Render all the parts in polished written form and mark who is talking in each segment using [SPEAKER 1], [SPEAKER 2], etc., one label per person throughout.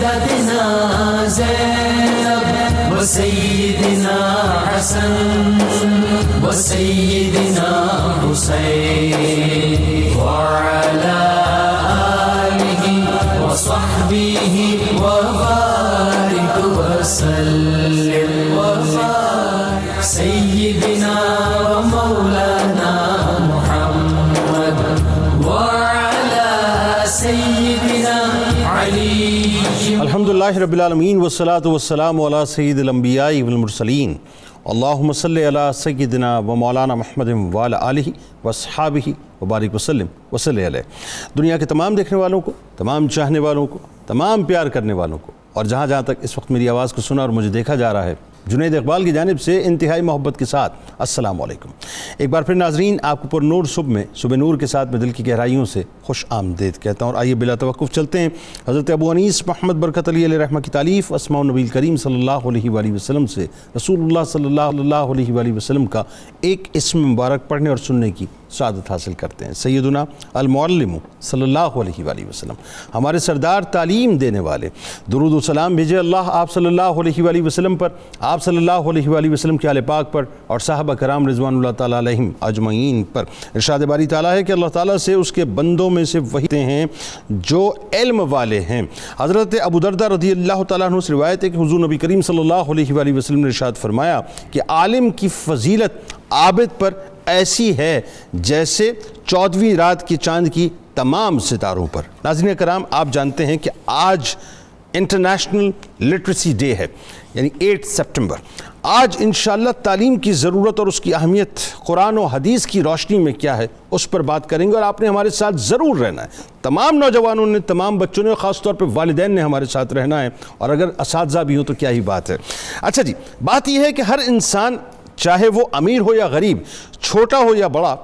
[SPEAKER 1] سیدنا زینب و سیدنا حسن و سیدنا حسین وعلی آلہ و صحبہ وبارک وسلم وبارک سیدنا و مولانا محمد وعلی سیدنا علی.
[SPEAKER 2] الحمدللہ رب العالمین والصلاة والسلام علی سید الانبیاء والمرسلین. اللہم صلی علی سیدنا و مولانا محمد وعلی آلہ واصحابہ وبارک وسلم وصلی علیہ. دنیا کے تمام دیکھنے والوں کو، تمام چاہنے والوں کو، تمام پیار کرنے والوں کو، اور جہاں جہاں تک اس وقت میری آواز کو سنا اور مجھے دیکھا جا رہا ہے، جنید اقبال کی جانب سے انتہائی محبت کے ساتھ السلام علیکم. ایک بار پھر ناظرین، آپ کو پر نور صبح میں صبح نور کے ساتھ میں دل کی گہرائیوں سے خوش آمدید کہتا ہوں. اور آئیے بلا توقف چلتے ہیں حضرت ابو انیس محمد برکت علی علیہ رحمہ کی تالیف اسماء النبی کریم صلی اللہ علیہ وآلہ وسلم سے رسول اللہ صلی اللہ علیہ وآلہ وسلم کا ایک اسم مبارک پڑھنے اور سننے کی سعادت حاصل کرتے ہیں. سیدنا المعلم صلی اللہ علیہ وآلہ وسلم، ہمارے سردار، تعلیم دینے والے. درود و سلام بھیجے اللہ آپ صلی اللہ علیہ وآلہ وسلم پر، آپ صلی اللہ علیہ وآلہ وسلم کے آل پاک پر اور صحابہ کرام رضوان اللہ تعالیٰ علیہم اجمعین پر. ارشاد باری تعالیٰ ہے کہ اللہ تعالیٰ سے اس کے بندوں میں سے وہی ہیں جو علم والے ہیں. حضرت ابو دردہ رضی اللہ تعالیٰ عنہ سے روایت ہے کہ حضور نبی کریم صلی اللہ علیہ وآلہ وسلم نے ارشاد فرمایا کہ عالم کی فضیلت عابد پر ایسی ہے جیسے 14ویں رات کی چاند کی تمام ستاروں پر. ناظرین کرام، آپ جانتے ہیں کہ آج انٹرنیشنل لٹریسی ڈے ہے، یعنی 8 سپٹمبر. آج انشاءاللہ تعلیم کی ضرورت اور اس کی اہمیت قرآن و حدیث کی روشنی میں کیا ہے اس پر بات کریں گے، اور آپ نے ہمارے ساتھ ضرور رہنا ہے. تمام نوجوانوں نے، تمام بچوں نے، خاص طور پہ والدین نے ہمارے ساتھ رہنا ہے، اور اگر اساتذہ بھی ہوں تو کیا ہی بات ہے. اچھا جی، بات یہ ہے کہ ہر انسان، چاہے وہ امیر ہو یا غریب، چھوٹا ہو یا بڑا،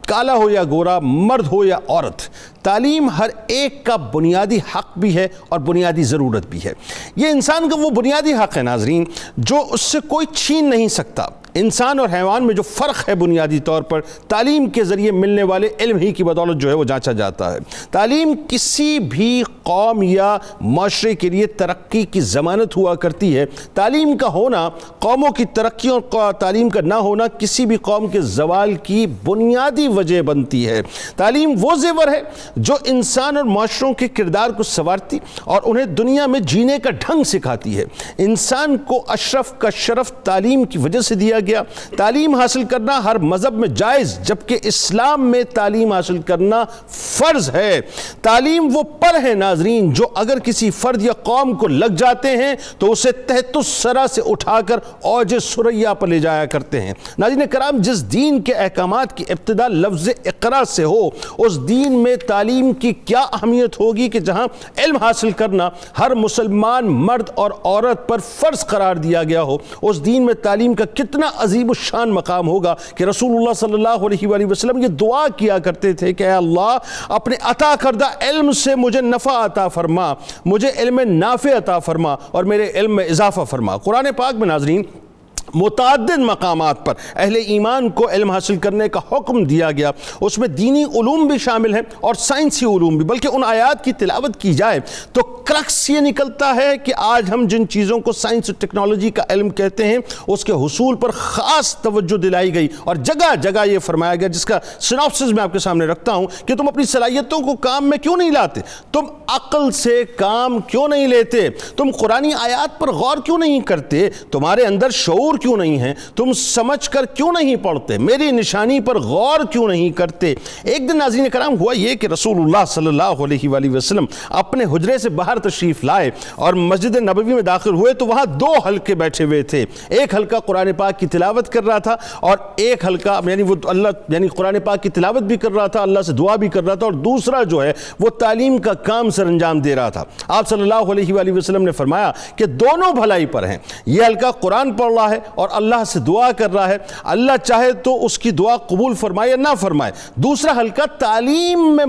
[SPEAKER 2] کالا ہو یا گورا، مرد ہو یا عورت، تعلیم ہر ایک کا بنیادی حق بھی ہے اور بنیادی ضرورت بھی ہے. یہ انسان کا وہ بنیادی حق ہے ناظرین جو اس سے کوئی چھین نہیں سکتا. انسان اور حیوان میں جو فرق ہے بنیادی طور پر تعلیم کے ذریعے ملنے والے علم ہی کی بدولت جو ہے وہ جانچا جاتا ہے. تعلیم کسی بھی قوم یا معاشرے کے لیے ترقی کی ضمانت ہوا کرتی ہے. تعلیم کا ہونا قوموں کی ترقی اور تعلیم کا نہ ہونا کسی بھی قوم کے زوال کی بنیادی وجہ بنتی ہے. تعلیم وہ زیور ہے جو انسان اور معاشروں کے کردار کو سنوارتی اور انہیں دنیا میں جینے کا ڈھنگ سکھاتی ہے. انسان کو اشرف کا شرف تعلیم کی وجہ سے دیا گیا. تعلیم حاصل کرنا ہر مذہب میں جائز، جبکہ اسلام میں تعلیم حاصل کرنا فرض ہے. تعلیم وہ پر ہے ناظرین جو اگر کسی فرد یا قوم کو لگ جاتے ہیں تو اسے تحت الثری سے اٹھا کر اوج ثریا پر لے جایا کرتے ہیں. ناظرین کرام، جس دین کے احکامات کی ابتدا لفظ اقرا سے ہو، اس دین میں تعلیم کی کیا اہمیت ہوگی کہ جہاں علم حاصل کرنا ہر مسلمان مرد اور عورت پر فرض قرار دیا گیا ہو. اس دین میں تعلیم کا کتنا عظیم الشان مقام ہوگا کہ رسول اللہ صلی اللہ علیہ وآلہ وسلم یہ دعا کیا کرتے تھے کہ اے اللہ، اپنے عطا کردہ علم سے مجھے نفع عطا فرما، مجھے علم نافع عطا فرما اور میرے علم میں اضافہ فرما. قرآن پاک میں ناظرین متعدد مقامات پر اہل ایمان کو علم حاصل کرنے کا حکم دیا گیا. اس میں دینی علوم بھی شامل ہیں اور سائنسی علوم بھی. بلکہ ان آیات کی تلاوت کی جائے تو کرکس یہ نکلتا ہے کہ آج ہم جن چیزوں کو سائنس اور ٹیکنالوجی کا علم کہتے ہیں اس کے حصول پر خاص توجہ دلائی گئی اور جگہ جگہ یہ فرمایا گیا، جس کا سناپسس میں آپ کے سامنے رکھتا ہوں کہ تم اپنی صلاحیتوں کو کام میں کیوں نہیں لاتے، تم عقل سے کام کیوں نہیں لیتے، تم قرآنی آیات پر غور کیوں نہیں کرتے، تمہارے اندر شعور کیوں نہیں ہے، تم سمجھ کر کیوں نہیں پڑھتے، میری نشانی پر غور کیوں نہیں کرتے. ایک دن ناظرین کرام ہوا یہ کہ رسول اللہ صلی اللہ علیہ وآلہ وسلم اپنے حجرے سے باہر تشریف لائے اور مسجد نبوی میں داخل ہوئے تو وہاں 2 حلقے بیٹھے ہوئے تھے. ایک حلقہ قرآن پاک کی تلاوت کر رہا تھا اور ایک حلقہ یعنی قرآن پاک کی تلاوت بھی کر رہا تھا، اللہ سے دعا بھی کر رہا تھا، اور دوسرا جو ہے وہ تعلیم کا کام سر انجام دے رہا تھا. آپ صلی اللہ علیہ وآلہ وسلم نے فرمایا کہ دونوں بھلائی پر ہیں. یہ حلقہ قرآن پڑھ رہا ہے اور اللہ سے دعا کر رہا ہے، اللہ چاہے تو اس کی دعا قبول فرمائے یا نہ فرمائے. دوسرا حلقہ تعلیم میں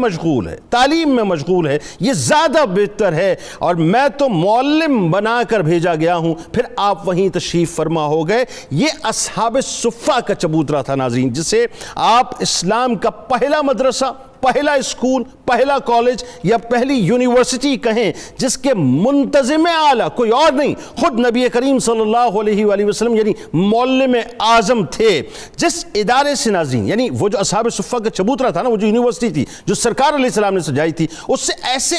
[SPEAKER 2] مشغول ہے، یہ زیادہ بہتر ہے اور میں تو معلم بنا کر بھیجا گیا ہوں. پھر آپ وہیں تشریف فرما ہو گئے. یہ اصحاب صفہ کا چبوترا تھا ناظرین، جسے آپ اسلام کا پہلا مدرسہ، پہلا اسکول، پہلا کالج یا پہلی یونیورسٹی کہیں جس کے منتظم اعلیٰ کوئی اور نہیں، خود نبی کریم صلی اللہ علیہ وآلہ وسلم یعنی معلم اعظم تھے، جس ادارے سے ناظرین یعنی وہ جو اصحاب صفہ کا چبوترا تھا نا، وہ جو یونیورسٹی تھی جو سرکار علیہ السلام نے سجائی تھی، اس سے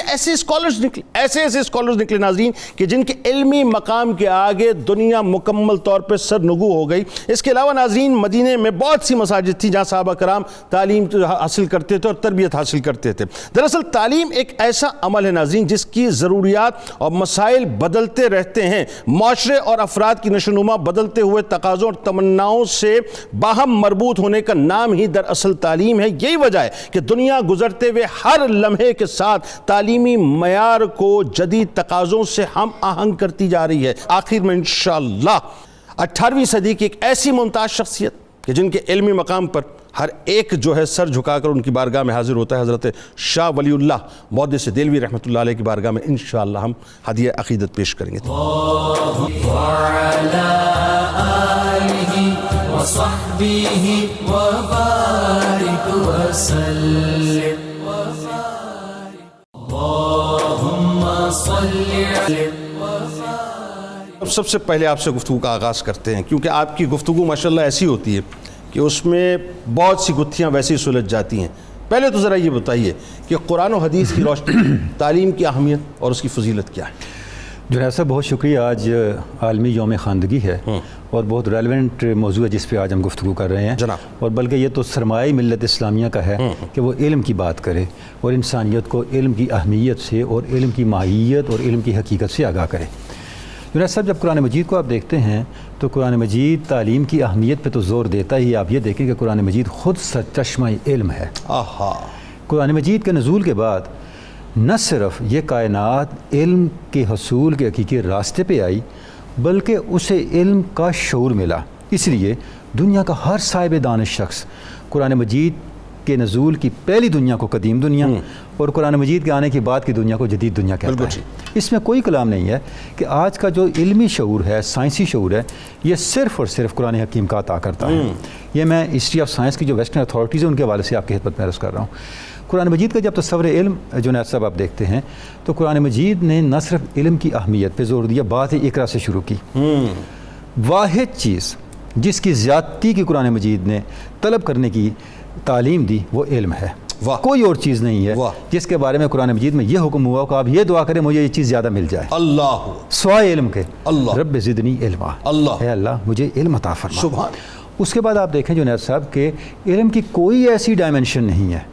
[SPEAKER 2] ایسے اسکالرز نکلے ناظرین کہ جن کے علمی مقام کے آگے دنیا مکمل طور پہ سرنگو ہو گئی۔ اس کے علاوہ ناظرین مدینے میں بہت سی مساجد تھی جہاں صحابہ کرام تعلیم حاصل کرتے تھے اور تربیت حاصل کرتے تھے۔ دراصل تعلیم ایک ایسا عمل ہے ناظرین جس کی ضروریات اور مسائل بدلتے رہتے ہیں، معاشرے اور افراد کی نشوونما بدلتے ہوئے تقاضوں اور تمناؤں سے باہم مربوط ہونے کا نام ہی دراصل تعلیم ہے۔ یہی وجہ ہے کہ دنیا گزرتے ہوئے ہر لمحے کے ساتھ تعلیمی معیار کو جدید تقاضوں سے ہم آہنگ کرتی جا رہی ہے۔ آخر میں انشاءاللہ 18ویں صدی کی ایک ایسی ممتاز شخصیت کہ جن کے علمی مقام پر ہر ایک جو ہے سر جھکا کر ان کی بارگاہ میں حاضر ہوتا ہے، حضرت شاہ ولی اللہ محدث دہلوی رحمۃ اللہ علیہ کی بارگاہ میں انشاءاللہ ہم ہدیہ عقیدت پیش کریں گے۔
[SPEAKER 1] وعلى آله وصحبه وبارك وسلم اللهم صل على
[SPEAKER 2] اب سب سے پہلے آپ سے گفتگو کا آغاز کرتے ہیں، کیونکہ آپ کی گفتگو ماشاءاللہ ایسی ہوتی ہے کہ اس میں بہت سی گتھیاں ویسے ہی سلجھ جاتی ہیں۔ پہلے تو ذرا یہ بتائیے کہ قرآن و حدیث کی روشنی میں تعلیم کی اہمیت اور اس کی فضیلت کیا ہے؟
[SPEAKER 3] جنید صاحب بہت شکریہ۔ آج عالمی یوم خواندگی ہے اور بہت ریلیونٹ موضوع ہے جس پہ آج ہم گفتگو کر رہے ہیں
[SPEAKER 2] جناب،
[SPEAKER 3] اور بلکہ یہ تو سرمایہ ملت اسلامیہ کا ہے کہ وہ علم کی بات کرے اور انسانیت کو علم کی اہمیت سے اور علم کی ماہیت اور علم کی حقیقت سے آگاہ کرے۔ جنید صاحب جب قرآن مجید کو آپ دیکھتے ہیں تو قرآن مجید تعلیم کی اہمیت پہ تو زور دیتا ہی۔ آپ یہ دیکھیں کہ قرآن مجید خود سرچشمہ علم ہے۔ قرآن مجید کے نزول کے بعد نہ صرف یہ کائنات علم کے حصول کے حقیقی راستے پہ آئی بلکہ اسے علم کا شعور ملا۔ اس لیے دنیا کا ہر صاحب دانش شخص قرآن مجید کے نزول کی پہلی دنیا کو قدیم دنیا اور قرآن مجید کے آنے کے بعد کی دنیا کو جدید دنیا کہتا ہے۔ اس میں کوئی کلام نہیں ہے کہ آج کا جو علمی شعور ہے، سائنسی شعور ہے، یہ صرف اور صرف قرآن حکیم کا عطا کرتا ہے۔ یہ میں ہسٹری آف سائنس کی جو ویسٹرن اتھارٹیز ہیں ان کے حوالے سے آپ کی خدمت میں عرض کر رہا ہوں۔ قرآن مجید کا جب تصور علم جنید صاحب آپ دیکھتے ہیں تو قرآن مجید نے نہ صرف علم کی اہمیت پہ زور دیا، بات اقرا سے شروع کی۔ واحد چیز جس کی زیادتی کی قرآن مجید نے طلب کرنے کی تعلیم دی وہ علم ہے۔ کوئی اور چیز نہیں ہے جس کے بارے میں قرآن مجید میں یہ حکم ہوا کہ آپ یہ دعا کریں مجھے یہ چیز زیادہ مل جائے،
[SPEAKER 2] اللہ
[SPEAKER 3] سوائے علم کے،
[SPEAKER 2] اللہ
[SPEAKER 3] رب زدنی علما، اے اللہ مجھے علم عطا فرما۔
[SPEAKER 2] سبحان۔
[SPEAKER 3] اس کے بعد آپ دیکھیں جنید صاحب کہ علم کی کوئی ایسی ڈائمنشن نہیں ہے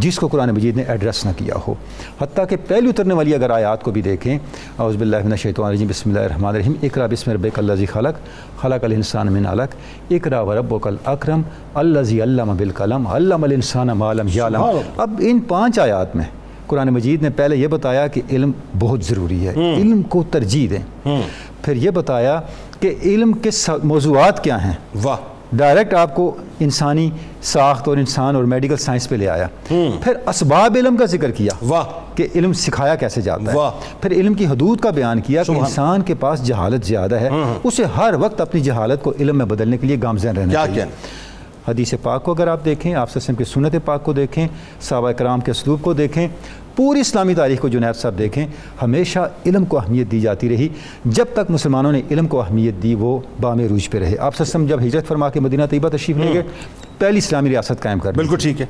[SPEAKER 3] جس کو قرآن مجید نے ایڈریس نہ کیا ہو، حتیٰ کہ پہلی اترنے والی اگر آیات کو بھی دیکھیں، اعوذ باللہ من الشیطان الرجیم، بسم اللہ الرحمن الرحیم، اقرأ بسم ربک الذی خلق، خلق الانسان من علق، اقرأ وربک الاکرم الذی علم بالقلم، علم الانسان ما لم یعلم۔ اب ان 5 آیات میں قرآن مجید نے پہلے یہ بتایا کہ علم بہت ضروری ہے، علم کو ترجیح دیں، پھر یہ بتایا کہ علم کے موضوعات کیا ہیں، ڈائریکٹ آپ کو انسانی ساخت اور انسان اور میڈیکل سائنس پہ لے آیا، پھر اسباب علم کا ذکر کیا کہ علم سکھایا کیسے جاتا ہے، پھر علم کی حدود کا بیان کیا کہ انسان کے پاس جہالت زیادہ ہے، اسے ہر وقت اپنی جہالت کو علم میں بدلنے کے لیے گامزن رہنا چاہیے۔ حدیث پاک کو اگر آپ دیکھیں، آپ صلی اللہ علیہ وسلم کی سنت پاک کو دیکھیں، صحابہ کرام کے اسلوب کو دیکھیں، پوری اسلامی تاریخ کو جنید صاحب دیکھیں، ہمیشہ علم کو اہمیت دی جاتی رہی۔ جب تک مسلمانوں نے علم کو اہمیت دی وہ بام عروج پہ رہے۔ آپ صلی اللہ علیہ وسلم جب ہجرت فرما کے مدینہ طیبہ تشریف لے گئے، پہلی اسلامی ریاست قائم کر دی۔
[SPEAKER 2] بالکل ٹھیک ہے۔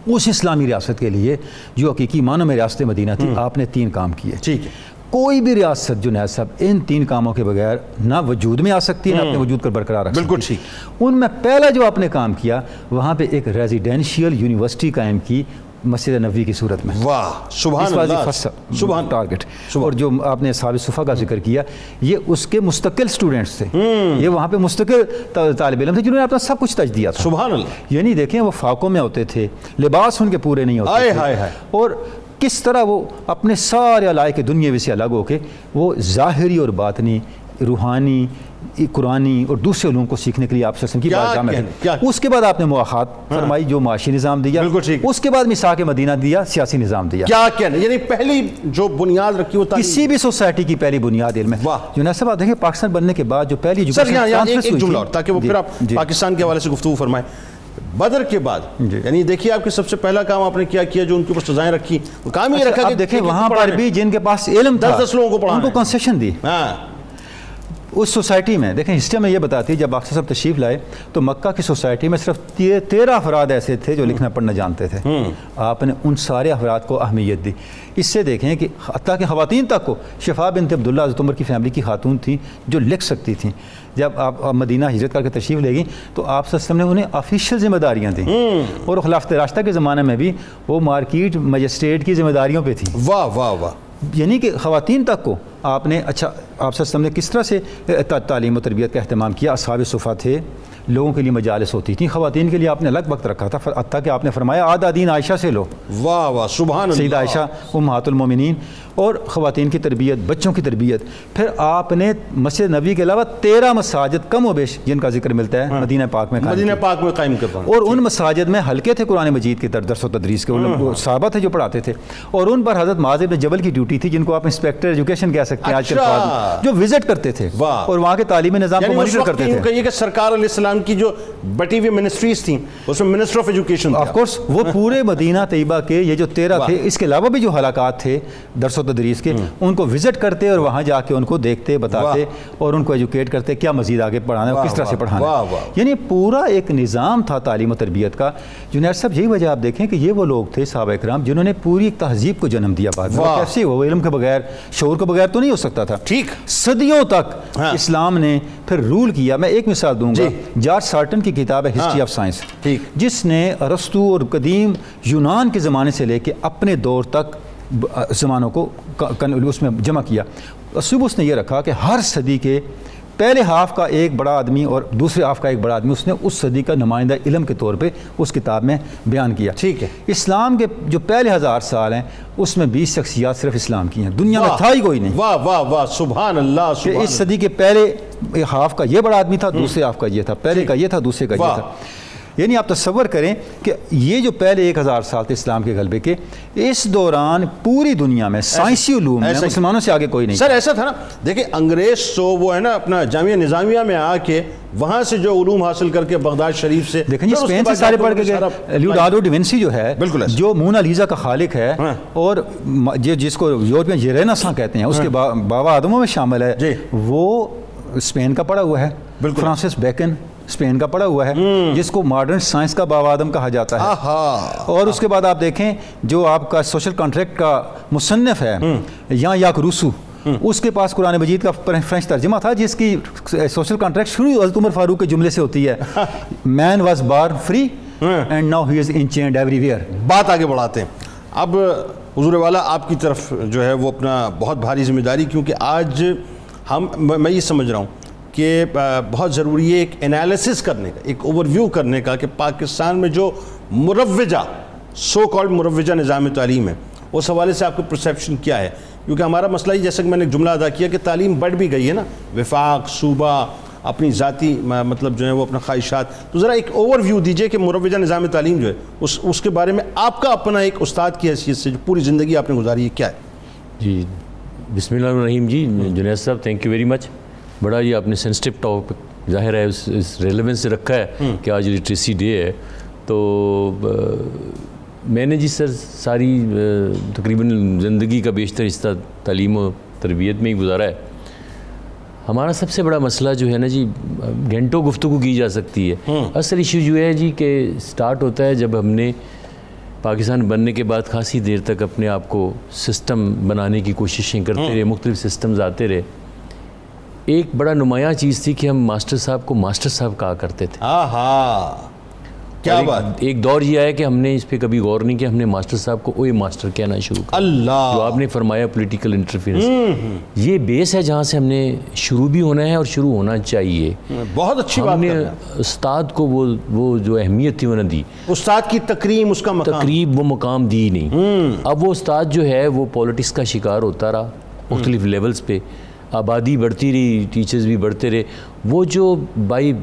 [SPEAKER 3] اس اسلامی ریاست کے لیے جو حقیقی معنوں میں ریاست مدینہ تھی، آپ نے 3 کام کیے۔
[SPEAKER 2] ٹھیک ہے۔
[SPEAKER 3] کوئی بھی ریاست جنید صاحب ان 3 کاموں کے بغیر نہ وجود میں آ سکتی ہے نہ اپنے وجود کو برقرار رکھ سکتی۔
[SPEAKER 2] بالکل ٹھیک۔
[SPEAKER 3] ان میں پہلا جو آپ نے کام کیا وہاں پہ ایک ریزیڈینشیل یونیورسٹی قائم کی مسجد نبوی کی صورت میں۔
[SPEAKER 2] واہ سبحان اللہ،
[SPEAKER 3] سبحان ٹارگٹ۔ اور جو آپ نے اصحاب صفہ کا ذکر کیا، یہ اس کے مستقل سٹوڈنٹس تھے، یہ وہاں پہ مستقل طالب علم تھے جنہوں نے اپنا سب کچھ تج دیا تھا۔
[SPEAKER 2] سبحان اللہ۔
[SPEAKER 3] یعنی دیکھیں وہ فاقوں میں ہوتے تھے، لباس ان کے پورے نہیں ہوتے تھے، اور کس طرح وہ اپنے سارے علائق دنیاوی سے الگ ہو کے وہ ظاہری اور باطنی، روحانی، قرآنی اور دوسرے علوم کو سیکھنے کے لیے آپ صلی اللہ علیہ وسلم کی بارگاہ میں۔ اس کے بعد آپ نے مواخات فرمائی، جو معاشی نظام دیا، اس کے بعد میثاق مدینہ دیا، سیاسی نظام دیا۔
[SPEAKER 2] کیا کہنا، یعنی پہلی جو بنیاد رکھی وہ
[SPEAKER 3] کسی بھی سوسائٹی کی پہلی بنیاد علم ہے۔ جنید صاحب دیکھیں پاکستان بننے کے بعد جو پہلی
[SPEAKER 2] ایک جملہ اور تاکہ وہ پھر آپ پاکستان کے حوالے سے گفتگو فرمائیں بدر کے بعد یعنی دیکھیے آپ کے سب سے پہلا کام آپ نے کیا کیا جو ان کے اوپر سزائیں رکھی، وہ کام یہ رکھا کہ
[SPEAKER 3] دیکھیں وہاں پر بھی جن کے پاس علم تھا
[SPEAKER 2] 10 لوگوں کو پڑھانا،
[SPEAKER 3] ان کو کنسیشن دی
[SPEAKER 2] ہاں
[SPEAKER 3] اس سوسائٹی میں. دیکھیں ہسٹری میں یہ بتاتی ہے جب آقا صاحب تشریف لائے تو مکہ کی سوسائٹی میں صرف 13 افراد ایسے تھے جو لکھنا پڑھنا جانتے تھے. آپ نے ان سارے افراد کو اہمیت دی. اس سے دیکھیں کہ حتیٰ کہ خواتین تک کو، شفا بنت عبداللہ حضرت عمر کی فیملی کی خاتون تھیں جو لکھ سکتی تھیں. جب آپ مدینہ ہجرت کر کے تشریف لے گئیں تو آپ صلی اللہ علیہ وسلم نے انہیں آفیشیل ذمہ داریاں دیں، اور خلافت راشدہ کے زمانے میں بھی وہ مارکیٹ مجسٹریٹ کی ذمہ داریوں پہ تھیں.
[SPEAKER 2] واہ واہ واہ.
[SPEAKER 3] یعنی کہ خواتین تک کو آپ نے اچھا، آپ صلی اللہ علیہ وسلم نے کس طرح سے تعلیم و تربیت کا اہتمام کیا. اصحاب صفہ تھے، لوگوں کے لیے مجالس ہوتی تھیں، خواتین کے لیے آپ نے الگ وقت رکھا تھا، حتیٰ کہ آپ نے فرمایا آدھا دین عائشہ سے لو.
[SPEAKER 2] واہ واہ سبحان اللہ.
[SPEAKER 3] سیدہ عائشہ امہات المومنین، اور خواتین کی تربیت، بچوں کی تربیت. پھر آپ نے مسجد نبوی کے علاوہ 13 مساجد کم و بیش جن کا ذکر ملتا ہے مدینہ پاک میں
[SPEAKER 2] مدینہ پاک میں قائم کرتا ہوں،
[SPEAKER 3] اور ان مساجد میں حلقے تھے قرآن مجید کے درس و تدریس کے، صحابہ تھے جو پڑھاتے تھے، اور ان پر حضرت معاذ بن جبل کی ڈیوٹی تھی جن کو آپ انسپیکٹر ایجوکیشن کہہ سکتے ہیں آج کل، جو وزٹ کرتے تھے اور وہاں کے تعلیمی نظام کو مانیٹر کرتے تھے.
[SPEAKER 2] کہیے کہ سرکار علیہ السلام کی جو بٹی ہوئی منسٹریز تھیں اس میں minister of education
[SPEAKER 3] of course وہ پورے مدینہ طیبہ کے یہ جو 13 تھے، اس کے علاوہ بھی جو حلقات تھے درس و تدریس کے، ان کو وزٹ کرتے اور وہاں جا کے ان کو دیکھتے بتاتے اور ان کو ایجوکیٹ کرتے کیا مزید آگے پڑھانا ہے، کس طرح سے پڑھانا ہے. یعنی پورا ایک نظام تھا تعلیم و تربیت کا. جنید صاحب یہی وجہ آپ دیکھیں کہ یہ وہ لوگ تھے صحابہ اکرام جنہوں نے پوری ایک تہذیب کو جنم دیا. بعد میں کیسے وہ علم کے بغیر، شعور کے بغیر تو نہیں ہو سکتا تھا.
[SPEAKER 2] ٹھیک
[SPEAKER 3] صدیوں تک اسلام نے پھر رول کیا. میں ایک مثال دوں گا، جارج سارٹن کی کتاب ہے ہسٹری آف سائنس، جس نے ارسطو اور قدیم یونان کے زمانے سے لے کے اپنے دور تک زمانوں کو اس میں جمع کیا. اصوب اس نے یہ رکھا کہ ہر صدی کے پہلے ہاف کا ایک بڑا آدمی اور دوسرے ہاف کا ایک بڑا آدمی اس نے اس صدی کا نمائندہ علم کے طور پہ اس کتاب میں بیان کیا.
[SPEAKER 2] ٹھیک ہے.
[SPEAKER 3] اسلام کے جو پہلے 1000 سال ہیں اس میں 20 شخصیات صرف اسلام کی ہیں، دنیا میں تھا ہی کوئی نہیں.
[SPEAKER 2] واہ واہ واہ سبحان اللہ.
[SPEAKER 3] کہ اس صدی کے پہلے ہاف کا یہ بڑا آدمی تھا، دوسرے ہاف کا یہ تھا، پہلے کا یہ تھا، دوسرے کا یہ تھا. یعنی آپ تصور کریں کہ یہ جو پہلے 1000 سال تھے اسلام کے غلبے کے، اس دوران پوری دنیا میں سائنسی علوم میں مسلمانوں سے آگے کوئی نہیں.
[SPEAKER 2] سر ایسا تھا نا، دیکھیں انگریز تو وہ ہے نا اپنا جامعہ نظامیہ میں آ کے وہاں سے جو علوم حاصل کر کے بغداد شریف سے،
[SPEAKER 3] دیکھیں اسپین سے سارے پڑھ کے گئے. لیونارڈو ڈا ونسی جو ہے، جو مونا لیزا کا خالق ہے اور جس کو یورپ میں رینیسانس کہتے ہیں، اس کے بابا آدموں میں شامل ہے، وہ اسپین کا پڑھا ہوا ہے. فرانسس بیکن اسپین کا پڑھا ہوا ہے، جس کو ماڈرن سائنس کا بابا آدم کہا جاتا ہے. اور اس کے بعد آپ دیکھیں جو آپ کا سوشل کانٹریکٹ کا مصنف ہے یاک روسو، اس کے پاس قرآن مجید کا فرینچ ترجمہ تھا جس کی سوشل کانٹریکٹ شروع حضرت عمر فاروق کے جملے سے ہوتی ہے، man was born free and now he is enchained every ویئر.
[SPEAKER 2] بات آگے بڑھاتے ہیں. اب حضور والا آپ کی طرف جو ہے وہ اپنا بہت بھاری ذمہ داری، کیونکہ آج میں یہ سمجھ رہا ہوں کہ بہت ضروری ہے ایک انالیسس کرنے کا، ایک اوور ویو کرنے کا کہ پاکستان میں جو مروجہ سو کالڈ مروجہ نظام تعلیم ہے اس حوالے سے آپ کا پرسیپشن کیا ہے. کیونکہ ہمارا مسئلہ ہی جیسا کہ میں نے ایک جملہ ادا کیا کہ تعلیم بڑھ بھی گئی ہے نا، وفاق، صوبہ، اپنی ذاتی مطلب جو ہے وہ اپنا خواہشات. تو ذرا ایک اوور ویو دیجئے کہ مروجہ نظام تعلیم جو ہے اس کے بارے میں آپ کا اپنا ایک استاد کی حیثیت سے جو پوری زندگی آپ نے گزاری ہے کیا ہے.
[SPEAKER 4] جی بسم اللہ الرحمن الرحیم. جی جنید صاحب تھینک یو ویری مچ. بڑا یہ آپ نے سینسٹیو ٹاپک ظاہر ہے اس ریلیونس سے رکھا ہے کہ آج لٹریسی ڈے ہے. تو میں نے جی سر ساری تقریباً زندگی کا بیشتر حصہ تعلیم و تربیت میں ہی گزارا ہے. ہمارا سب سے بڑا مسئلہ جو ہے نا جی، گھنٹوں گفتگو کی جا سکتی ہے. اصل ایشو جو ہے جی کہ سٹارٹ ہوتا ہے جب ہم نے پاکستان بننے کے بعد خاصی دیر تک اپنے آپ کو سسٹم بنانے کی کوششیں کرتے رہے، مختلف سسٹمز آتے رہے. ایک بڑا نمایاں چیز تھی کہ ہم ماسٹر صاحب کو ماسٹر صاحب کہا کرتے تھے.
[SPEAKER 2] کیا بات.
[SPEAKER 4] ایک دور یہ آیا کہ ہم نے اس پہ کبھی غور نہیں کیا، ہم نے ماسٹر صاحب کو اوے ماسٹر کہنا شروع کیا.
[SPEAKER 2] اللہ، جو
[SPEAKER 4] آپ نے فرمایا پولیٹیکل انٹرفیئرنس، یہ بیس ہے جہاں سے ہم نے شروع بھی ہونا ہے اور شروع ہونا چاہیے.
[SPEAKER 2] بہت اچھی بات.
[SPEAKER 4] ہم نے استاد کو وہ جو اہمیت تھی وہ نہ دی،
[SPEAKER 2] استاد کی تکریم، اس کا مقام،
[SPEAKER 4] تقریب وہ مقام دی نہیں. اب وہ استاد جو ہے وہ پولیٹکس کا شکار ہوتا رہا مختلف لیولز پہ. آبادی بڑھتی رہی، ٹیچرز بھی بڑھتے رہے. وہ جو بائی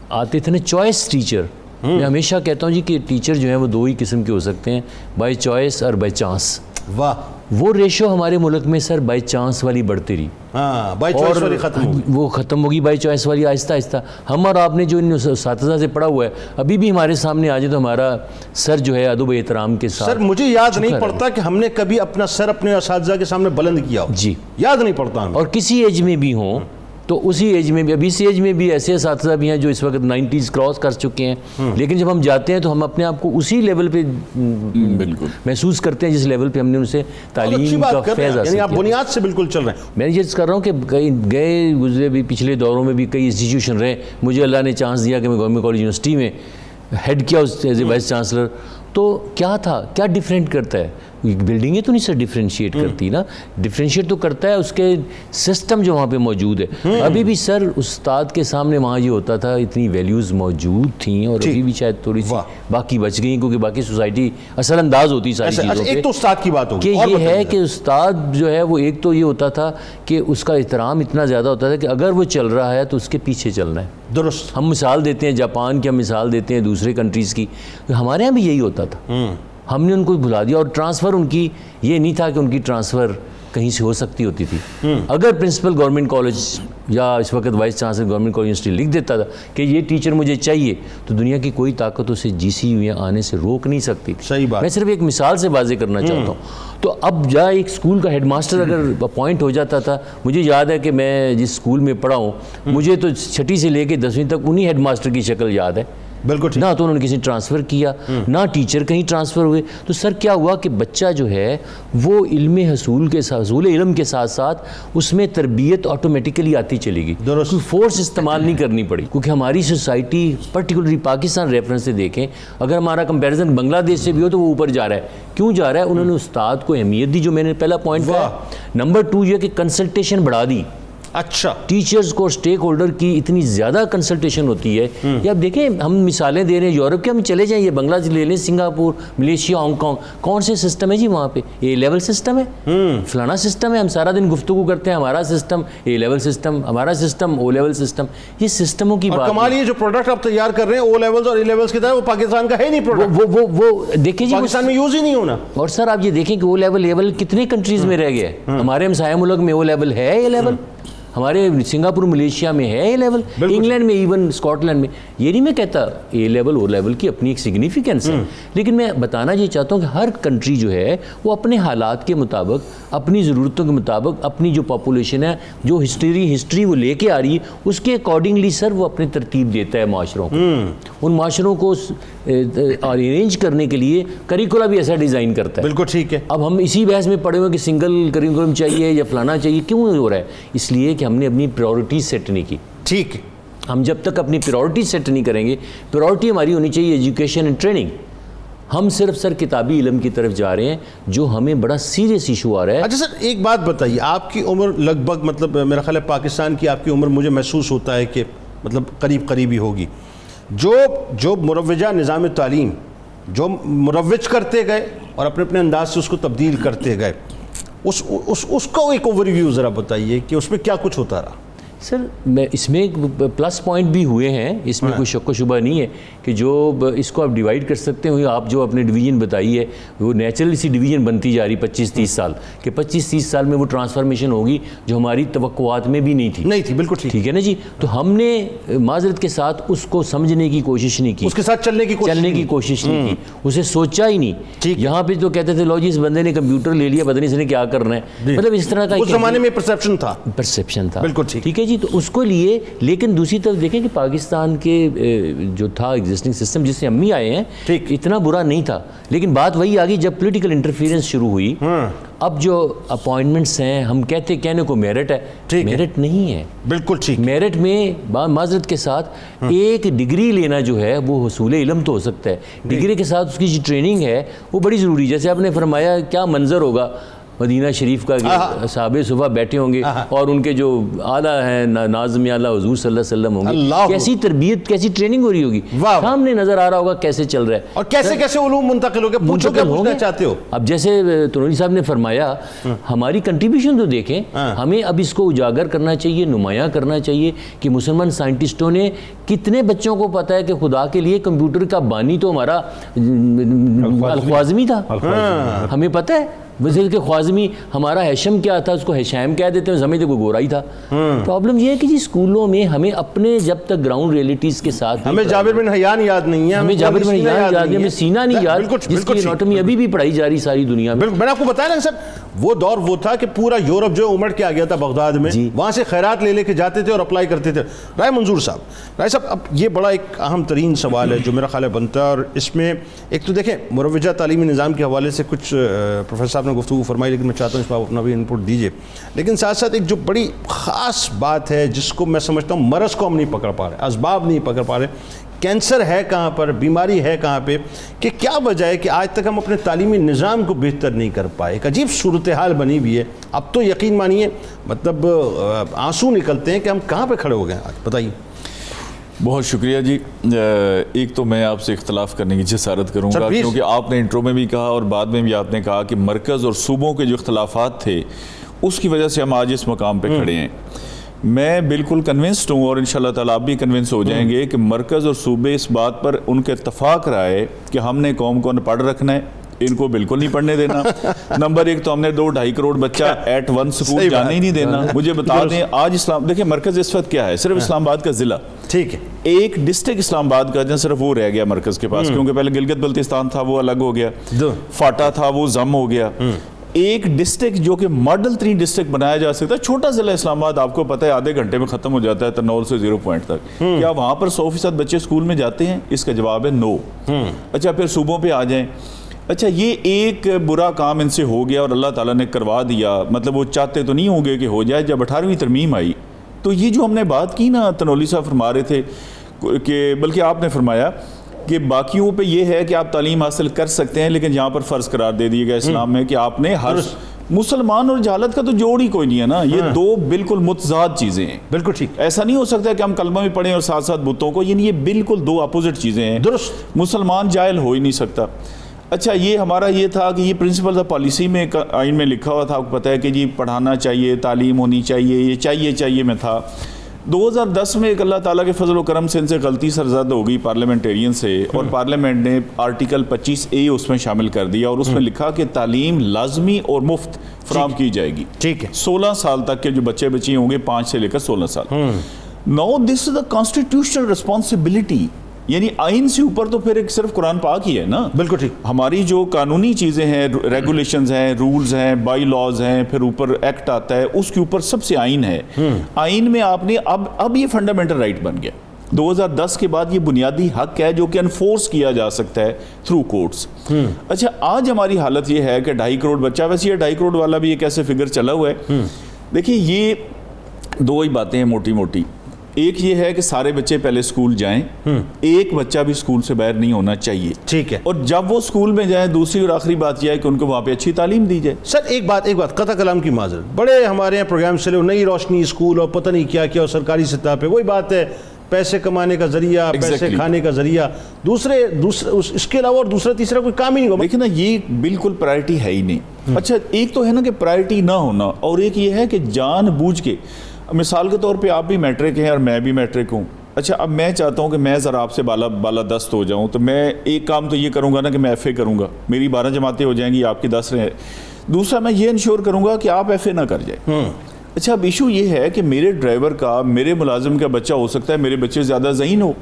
[SPEAKER 4] آتے تھے نا چوائس ٹیچر، میں ہمیشہ کہتا ہوں جی کہ ٹیچر جو ہیں وہ دو ہی قسم کے ہو سکتے ہیں، بائی چوائس اور بائی چانس.
[SPEAKER 2] واہ.
[SPEAKER 4] وہ ریشو ہمارے ملک میں سر بائی چانس والی بڑھتی رہی,
[SPEAKER 2] ہاں بائی چوائس والی ختم ہوگی.
[SPEAKER 4] وہ ختم ہوگی بائی چوائس والی آہستہ آہستہ. ہم اور آپ نے جو ان اساتذہ سے پڑھا ہوا ہے ابھی بھی ہمارے سامنے آ جائے تو ہمارا سر جو ہے ادب و احترام کے ساتھ.
[SPEAKER 2] سر مجھے یاد نہیں پڑتا کہ ہم نے کبھی اپنا سر اپنے اساتذہ کے سامنے بلند کیا ہو.
[SPEAKER 4] جی
[SPEAKER 2] یاد نہیں پڑتا ہمیں.
[SPEAKER 4] اور کسی ایج میں بھی ہوں تو اسی ایج میں بھی, ابھی اسی ایج میں بھی ایسے اساتذہ بھی ہیں جو اس وقت 90s کراس کر چکے ہیں, لیکن جب ہم جاتے ہیں تو ہم اپنے آپ کو اسی لیول پہ بالکل محسوس کرتے ہیں جس لیول پہ ہم نے ان سے تعلیم کا فیض حاصل کیا.
[SPEAKER 2] آپ بنیاد سے بالکل چل رہے ہیں.
[SPEAKER 4] میں یہ کر رہا ہوں کہ گئے گزرے بھی پچھلے دوروں میں بھی کئی انسٹیٹیوشن رہے, مجھے اللہ نے چانس دیا کہ میں گورنمنٹ کالج یونیورسٹی میں ہیڈ کیا ایز اے وائس چانسلر. تو کیا تھا, کیا ڈیفرینٹ کرتا ہے, بلڈنگیں تو نہیں سر ڈیفرینشیٹ کرتی نا, ڈیفرینشیٹ تو کرتا ہے اس کے سسٹم جو وہاں پہ موجود ہے. ابھی بھی سر استاد کے سامنے وہاں یہ ہوتا تھا, اتنی ویلیوز موجود تھیں اور ابھی بھی شاید تھوڑی سی باقی بچ گئی کیونکہ باقی سوسائٹی اثر انداز ہوتی ساری چیزوں پہ.
[SPEAKER 2] ایک تو استاد کی بات ہوگی
[SPEAKER 4] کہ یہ ہے کہ استاد جو ہے وہ ایک تو یہ ہوتا تھا کہ اس کا احترام اتنا زیادہ ہوتا تھا کہ اگر وہ چل رہا ہے تو اس کے پیچھے چلنا ہے.
[SPEAKER 2] درست.
[SPEAKER 4] ہم مثال دیتے ہیں جاپان کی, ہم مثال دیتے ہیں دوسرے کنٹریز کی, ہمارے یہاں بھی یہی ہوتا تھا. ہم نے ان کو بھلا دیا اور ٹرانسفر ان کی یہ نہیں تھا کہ ان کی ٹرانسفر کہیں سے ہو سکتی ہوتی تھی. اگر پرنسپل گورنمنٹ کالج یا اس وقت vice chancellor government college university لکھ دیتا تھا کہ یہ ٹیچر مجھے چاہیے تو دنیا کی کوئی طاقت اسے جی سی یو آنے سے روک نہیں سکتی.
[SPEAKER 2] صحیح بات.
[SPEAKER 4] میں صرف ایک مثال سے واضح کرنا چاہتا ہوں. تو اب جہاں ایک اسکول کا ہیڈ ماسٹر اگر اپوائنٹ ہو جاتا تھا, مجھے یاد ہے کہ میں جس اسکول میں پڑھا ہوں مجھے تو 6 سے لے کے 10ویں تک انہی ہیڈ ماسٹر کی شکل یاد ہے.
[SPEAKER 2] بالکل
[SPEAKER 4] نہ تو انہوں نے کسی ٹرانسفر کیا نہ ٹیچر کہیں ٹرانسفر ہوئے. تو سر کیا ہوا کہ بچہ جو ہے وہ علم حصول کے ساتھ, حصول علم کے ساتھ ساتھ اس میں تربیت آٹومیٹیکلی آتی چلی گئی. کوئی فورس استعمال نہیں کرنی پڑی, کیونکہ ہماری سوسائٹی پرٹیکولرلی پاکستان ریفرنس سے دیکھیں, اگر ہمارا کمپیریزن بنگلہ دیش سے بھی ہو تو وہ اوپر جا رہا ہے. کیوں جا رہا ہے؟ انہوں نے استاد کو اہمیت دی, جو میں نے پہلا پوائنٹ کہا. نمبر 2 یہ کہ کنسلٹیشن بڑھا دی.
[SPEAKER 2] اچھا,
[SPEAKER 4] ٹیچرز کو اسٹیک ہولڈر کی اتنی زیادہ کنسلٹیشن ہوتی ہے. یا اب دیکھیں ہم مثالیں دے رہے ہیں یورپ کے, ہم چلے جائیں, یہ بنگلہ دیش لے لیں, سنگاپور, ملیشیا, ہانگ کانگ, کون سے سسٹم ہے جی وہاں پہ؟ اے لیول سسٹم ہے, فلانا سسٹم ہے. ہم سارا دن گفتگو کرتے ہیں ہمارا سسٹم اے لیول سسٹم, ہمارا سسٹم او لیول سسٹم. یہ سسٹموں کی بات.
[SPEAKER 2] کمال یہ جو پروڈکٹ آپ تیار کر رہے ہیں او لیولز اور اے لیولز کی طرح, وہ پاکستان کا ہے نہیں پروڈکٹ.
[SPEAKER 4] وہ دیکھیں جی
[SPEAKER 2] پاکستان میں یوز ہی نہیں ہونا.
[SPEAKER 4] اور سر آپ یہ دیکھیں کہ او لیول کتنے کنٹریز میں رہ گئے. ہمارے ہمسایہ ملک میں او لیول ہے, اے لیول ہمارے سنگاپور ملیشیا میں ہے اے لیول, انگلینڈ میں, ایون اسکاٹ لینڈ میں. یہ نہیں میں کہتا اے لیول او لیول کی اپنی ایک سگنیفیکینس ہے, لیکن میں بتانا یہ چاہتا ہوں کہ ہر کنٹری جو ہے وہ اپنے حالات کے مطابق, اپنی ضرورتوں کے مطابق, اپنی جو پاپولیشن ہے, جو ہسٹری وہ لے کے آ رہی ہے, اس کے اکارڈنگلی سر وہ اپنی ترتیب دیتا ہے معاشروں کو. ان معاشروں کو ارینج کرنے کے لیے کریکولا بھی ایسا ڈیزائن کرتا ہے.
[SPEAKER 2] بالکل ٹھیک ہے. اب
[SPEAKER 4] ہم اسی بحث میں پڑے ہوئے کہ سنگل کریکولم چاہیے یا فلانا چاہیے. کیوں ہو رہا ہے؟ اس لیے کہ ہم نے اپنی پرائورٹیز سیٹ نہیں کی.
[SPEAKER 2] ٹھیک ہے.
[SPEAKER 4] ہم جب تک اپنی پرائورٹی سیٹ نہیں کریں گے, پرائورٹی ہماری ہونی چاہیے ایجوکیشن اینڈ ٹریننگ. ہم صرف سر کتابی علم کی طرف جا رہے ہیں جو ہمیں بڑا سیریس ایشو آ رہا ہے.
[SPEAKER 2] اچھا سر ایک بات بتائیے, آپ کی عمر لگ بھگ مطلب میرا خیال ہے پاکستان کی آپ کی عمر مجھے محسوس ہوتا ہے کہ مطلب قریب ہی ہوگی. جو مروجہ نظام تعلیم جو مروج کرتے گئے اور اپنے انداز سے اس کو تبدیل کرتے گئے, اس کو ایک اوور ویو ذرا بتائیے کہ اس میں کیا کچھ ہوتا رہا.
[SPEAKER 4] سر میں اس میں پلس پوائنٹ بھی ہوئے ہیں, اس میں کوئی شک و شبہ نہیں ہے کہ جو اس کو آپ ڈیوائڈ کر سکتے ہیں. آپ جو اپنے ڈویژن بتائی ہے وہ نیچرلی سی ڈویژن بنتی جا رہی 25-30 سال کہ 25-30 سال میں وہ ٹرانسفارمیشن ہوگی جو ہماری توقعات میں بھی نہیں تھی.
[SPEAKER 2] بالکل ٹھیک
[SPEAKER 4] ہے نا جی. تو ہم نے معذرت کے ساتھ اس کو سمجھنے کی کوشش نہیں کی,
[SPEAKER 2] اس کے ساتھ چلنے کی کوشش
[SPEAKER 4] نہیں کی, اسے سوچا ہی نہیں. یہاں پہ تو کہتے تھے لو جی اس بندے نے کمپیوٹر لے لیا, پتہ نہیں اس نے کیا کرنا ہے, مطلب اس طرح کا
[SPEAKER 2] اس زمانے میں پرسیپشن تھا. بالکل
[SPEAKER 4] ٹھیک ہے جی. تو اس کو لیے, لیکن دوسری طرف دیکھیں کہ پاکستان کے جو تھا ایگزسٹنگ سسٹم جس سے ہم ہی آئے ہیں اتنا برا نہیں تھا, لیکن بات وہی آ گئی جب پولیٹیکل انٹرفیئرنس شروع ہوئی. اب جو اپوائنٹمنٹس ہیں ہم کہنے کو میرٹ ہے, میرٹ نہیں ہے.
[SPEAKER 2] بالکل ٹھیک.
[SPEAKER 4] میرٹ میں معذرت کے ساتھ ایک ڈگری لینا جو ہے وہ حصول علم تو ہو سکتا ہے, ڈگری کے ساتھ اس کی جو ٹریننگ ہے وہ بڑی ضروری. جیسے آپ نے فرمایا کیا منظر ہوگا مدینہ شریف کا, صحابہ صفحہ بیٹھے ہوں گے اور ان کے جو اعلیٰ ہیں ناظم اعلیٰ حضور صلی اللہ علیہ وسلم ہوں گے, کیسی تربیت کیسی ٹریننگ ہو رہی ہوگی, سامنے نظر آ رہا ہوگا کیسے چل رہا ہے
[SPEAKER 2] اور کیسے علوم منتقل ہو گئے. پوچھو کیا پوچھنا چاہتے ہو.
[SPEAKER 4] اب جیسے تنوری صاحب نے فرمایا ہماری کنٹریبیوشن تو دیکھیں, ہمیں اب اس کو اجاگر کرنا چاہیے, نمایاں کرنا چاہیے کہ مسلمان سائنٹسٹوں نے کتنے بچوں کو پتا ہے کہ خدا کے لیے کمپیوٹر کا بانی تو ہمارا الخوازمی تھا, ہمیں پتہ ہے. وزیر کے خوازمی ہمارا ہیشم کیا تھا، اس کو ہیشام کہہ دیتے ہیں، سمجھتے کوئی گورا ہی تھا. پرابلم یہ ہے کہ جی اسکولوں میں ہمیں اپنے جب تک گراؤنڈ ریئلٹیز کے ساتھ
[SPEAKER 2] ہمیں جابر بن حیان یاد نہیں ہے،
[SPEAKER 4] ہمیں جابر بن حیان یاد نہیں، ہمیں سینا نہیں یاد، جس کی اناٹمی ابھی بھی پڑھائی جا رہی ساری دنیا میں.
[SPEAKER 2] میں نے آپ کو بتایا نا سر، وہ دور وہ تھا کہ پورا یورپ جو امڑ کے آ گیا تھا بغداد میں، وہاں سے خیرات لے کے جاتے تھے اور اپلائی کرتے تھے. رائے منظور صاحب، اب یہ بڑا ایک اہم ترین سوال ہے جو میرا خیال ہے بنتا ہے، اور اس میں ایک تو دیکھیں مروجہ تعلیمی نظام کے حوالے سے کچھ پروفیسر صاحب نے گفتگو فرمائی، لیکن میں چاہتا ہوں اس پر آپ اپنا بھی انپٹ دیجیے. لیکن ساتھ ساتھ ایک جو بڑی خاص بات ہے جس کو میں سمجھتا ہوں مرض کو ہم نہیں پکڑ پا رہے، اسباب نہیں پکڑ پا رہے، کینسر ہے کہاں پر، بیماری ہے کہاں پہ، کہ کیا وجہ ہے کہ آج تک ہم اپنے تعلیمی نظام کو بہتر نہیں کر پائے. ایک عجیب صورتحال بنی ہوئی ہے. اب تو یقین مانیے مطلب آنسو نکلتے ہیں کہ ہم کہاں پہ کھڑے ہو گئے ہیں. آج بتائیے.
[SPEAKER 5] بہت شکریہ جی. ایک تو میں آپ سے اختلاف کرنے کی جسارت کروں گا، کیونکہ آپ نے انٹرو میں بھی کہا اور بعد میں بھی آپ نے کہا کہ مرکز اور صوبوں کے جو اختلافات تھے اس کی وجہ سے ہم آج اس مقام پہ کھڑے ہیں. میں بالکل کنونسڈ ہوں، اور انشاءاللہ تعالیٰ آپ بھی کنونس ہو جائیں گے کہ مرکز اور صوبے اس بات پر ان کے اتفاق رائے کہ ہم نے قوم کو پڑھ رکھنا ہے، ان کو بالکل نہیں پڑھنے دینا. نمبر ایک تو ہم نے 2-2.5 کروڑ بچہ ایٹ ون سکول جانے ہی نہیں دینا. مجھے بتا دیں آج اسلام دیکھیں مرکز اس وقت کیا ہے، صرف اسلام آباد کا ضلع،
[SPEAKER 2] ٹھیک ہے،
[SPEAKER 5] ایک ڈسٹرکٹ اسلام آباد کا صرف وہ رہ گیا مرکز کے پاس، کیونکہ پہلے گلگت بلتستان تھا وہ الگ ہو گیا، فاٹا تھا وہ ضم ہو گیا. ایک ڈسٹرکٹ جو کہ ماڈل 3 ڈسٹرکٹ بنایا جا سکتا ہے، چھوٹا ضلع اسلام آباد آپ کو پتہ ہے آدھے گھنٹے میں ختم ہو جاتا ہے ترنول سے 0 پوائنٹ تک. کیا وہاں پر 100% بچے اسکول میں جاتے ہیں؟ اس کا جواب ہے نو. اچھا پھر صوبوں پہ آ جائیں. اچھا یہ ایک برا کام ان سے ہو گیا اور اللہ تعالیٰ نے کروا دیا، مطلب وہ چاہتے تو نہیں ہوں گے کہ ہو جائے. جب 18ویں ترمیم آئی تو یہ جو ہم نے بات کی نا، تنولی صاحب فرما رہے تھے کہ بلکہ آپ نے فرمایا کہ باقیوں پہ یہ ہے کہ آپ تعلیم حاصل کر سکتے ہیں، لیکن یہاں پر فرض قرار دے دیا گیا اسلام میں کہ آپ نے ہر مسلمان اور جہالت کا تو جوڑ ہی کوئی نہیں ہے نا. یہ دو بالکل متضاد چیزیں ہیں.
[SPEAKER 2] بالکل ٹھیک.
[SPEAKER 5] ایسا نہیں ہو سکتا کہ ہم کلمہ بھی پڑھیں اور ساتھ ساتھ بتوں کو، یعنی یہ بالکل دو اپوزٹ چیزیں ہیں.
[SPEAKER 2] درست.
[SPEAKER 5] مسلمان جاہل ہو ہی نہیں سکتا. اچھا یہ ہمارا یہ تھا کہ یہ پرنسپل آف پالیسی میں آئین میں لکھا ہوا تھا، آپ کو پتہ ہے کہ جی پڑھانا چاہیے، تعلیم ہونی چاہیے، یہ چاہیے میں تھا. 2010 میں ایک اللہ تعالیٰ کے فضل و کرم سے ان سے غلطی سرزد ہو گئی پارلیمنٹیرین سے، اور پارلیمنٹ نے آرٹیکل 25A اس میں شامل کر دیا اور اس میں لکھا کہ تعلیم لازمی اور مفت فراہم کی جائے گی.
[SPEAKER 2] ٹھیک ہے. 16
[SPEAKER 5] سال تک کے جو بچے ہوں گے، 5 سے لے کر 16 سال. Now this is the constitutional responsibility. یعنی آئین سے اوپر تو پھر ایک صرف قرآن پاک ہی ہے نا. بالکل ٹھیک. ہماری جو قانونی چیزیں ہیں، ریگولیشنز ہیں، رولز ہیں، بائی لاز ہیں، پھر اوپر ایکٹ آتا ہے، اس کے اوپر سب سے آئین ہے. آئین میں آپ نے اب یہ فنڈامنٹل رائٹ بن گیا. 2010 کے بعد یہ بنیادی حق ہے جو کہ انفورس کیا جا سکتا ہے تھرو کورٹس. اچھا آج ہماری حالت یہ ہے کہ 2.5 کروڑ بچہ، ویسے یہ 2.5 کروڑ والا بھی ایک ایسے فگر چلا ہوا ہے. دیکھیے یہ دو ہی باتیں ہیں موٹی موٹی. ایک یہ ہے کہ سارے بچے پہلے سکول جائیں، ایک بچہ بھی سکول سے باہر نہیں ہونا چاہیے. ٹھیک ہے. اور جب وہ سکول میں جائیں، دوسری اور آخری بات یہ ہے کہ ان کو وہاں پہ اچھی تعلیم دی جائے.
[SPEAKER 2] سر ایک بات قطع کلام کی معذرت، بڑے ہمارے یہاں پروگرام چلے، نئی روشنی اسکول اور پتہ نہیں کیا کیا، اور سرکاری سطح پہ وہی بات ہے، پیسے کمانے کا ذریعہ، پیسے کھانے کا ذریعہ، دوسرے اس کے علاوہ اور دوسرا تیسرا کوئی کام ہی نہیں ہوگا.
[SPEAKER 5] لیکن نا یہ بالکل پرائرٹی ہے ہی نہیں. اچھا ایک تو ہے نا کہ پرائرٹی نہ ہونا، اور ایک یہ ہے کہ جان بوجھ کے، مثال کے طور پہ آپ بھی میٹرک ہیں اور میں بھی میٹرک ہوں. اچھا اب میں چاہتا ہوں کہ میں ذرا آپ سے بالا دست ہو جاؤں، تو میں ایک کام تو یہ کروں گا نا کہ میں ایف اے کروں گا، میری 12 جماعتیں ہو جائیں گی، آپ کی 10 رہیں. دوسرا میں یہ انشور کروں گا کہ آپ ایف اے نہ کر جائیں. اچھا اب ایشو یہ ہے کہ میرے ڈرائیور کا، میرے ملازم کا بچہ ہو سکتا ہے میرے بچے زیادہ ذہین ہو.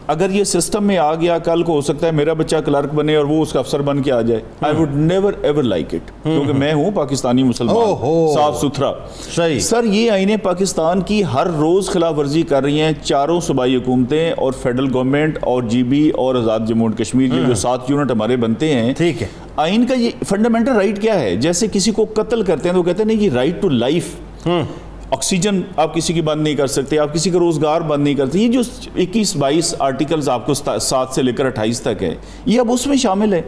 [SPEAKER 5] اگر یہ سسٹم میں آ گیا، کل کو ہو سکتا ہے میرا بچہ کلرک بنے اور وہ اس کا افسر بن کے آ جائے. I would never ever like it. کیونکہ میں ہوں پاکستانی مسلمان، صاف ستھرا. سر یہ آئین پاکستان کی ہر روز خلاف ورزی کر رہی ہیں چاروں صوبائی حکومتیں اور فیڈرل گورنمنٹ اور جی بی اور آزاد جموں اینڈ کشمیر کے جو 7 یونٹ ہمارے بنتے ہیں. ٹھیک ہے. آئین کا یہ فنڈامنٹل رائٹ کیا ہے؟ جیسے کسی کو قتل کرتے ہیں تو کہتے ہیں نہیں یہ رائٹ ٹو لائف. آکسیجن آپ کسی کی بند نہیں کر سکتے، آپ کسی کا روزگار بند نہیں کرتے. یہ جو 21-22 آرٹیکلز آپ کو 7 سے لے کر 28 تک ہے، یہ اب اس میں شامل ہے.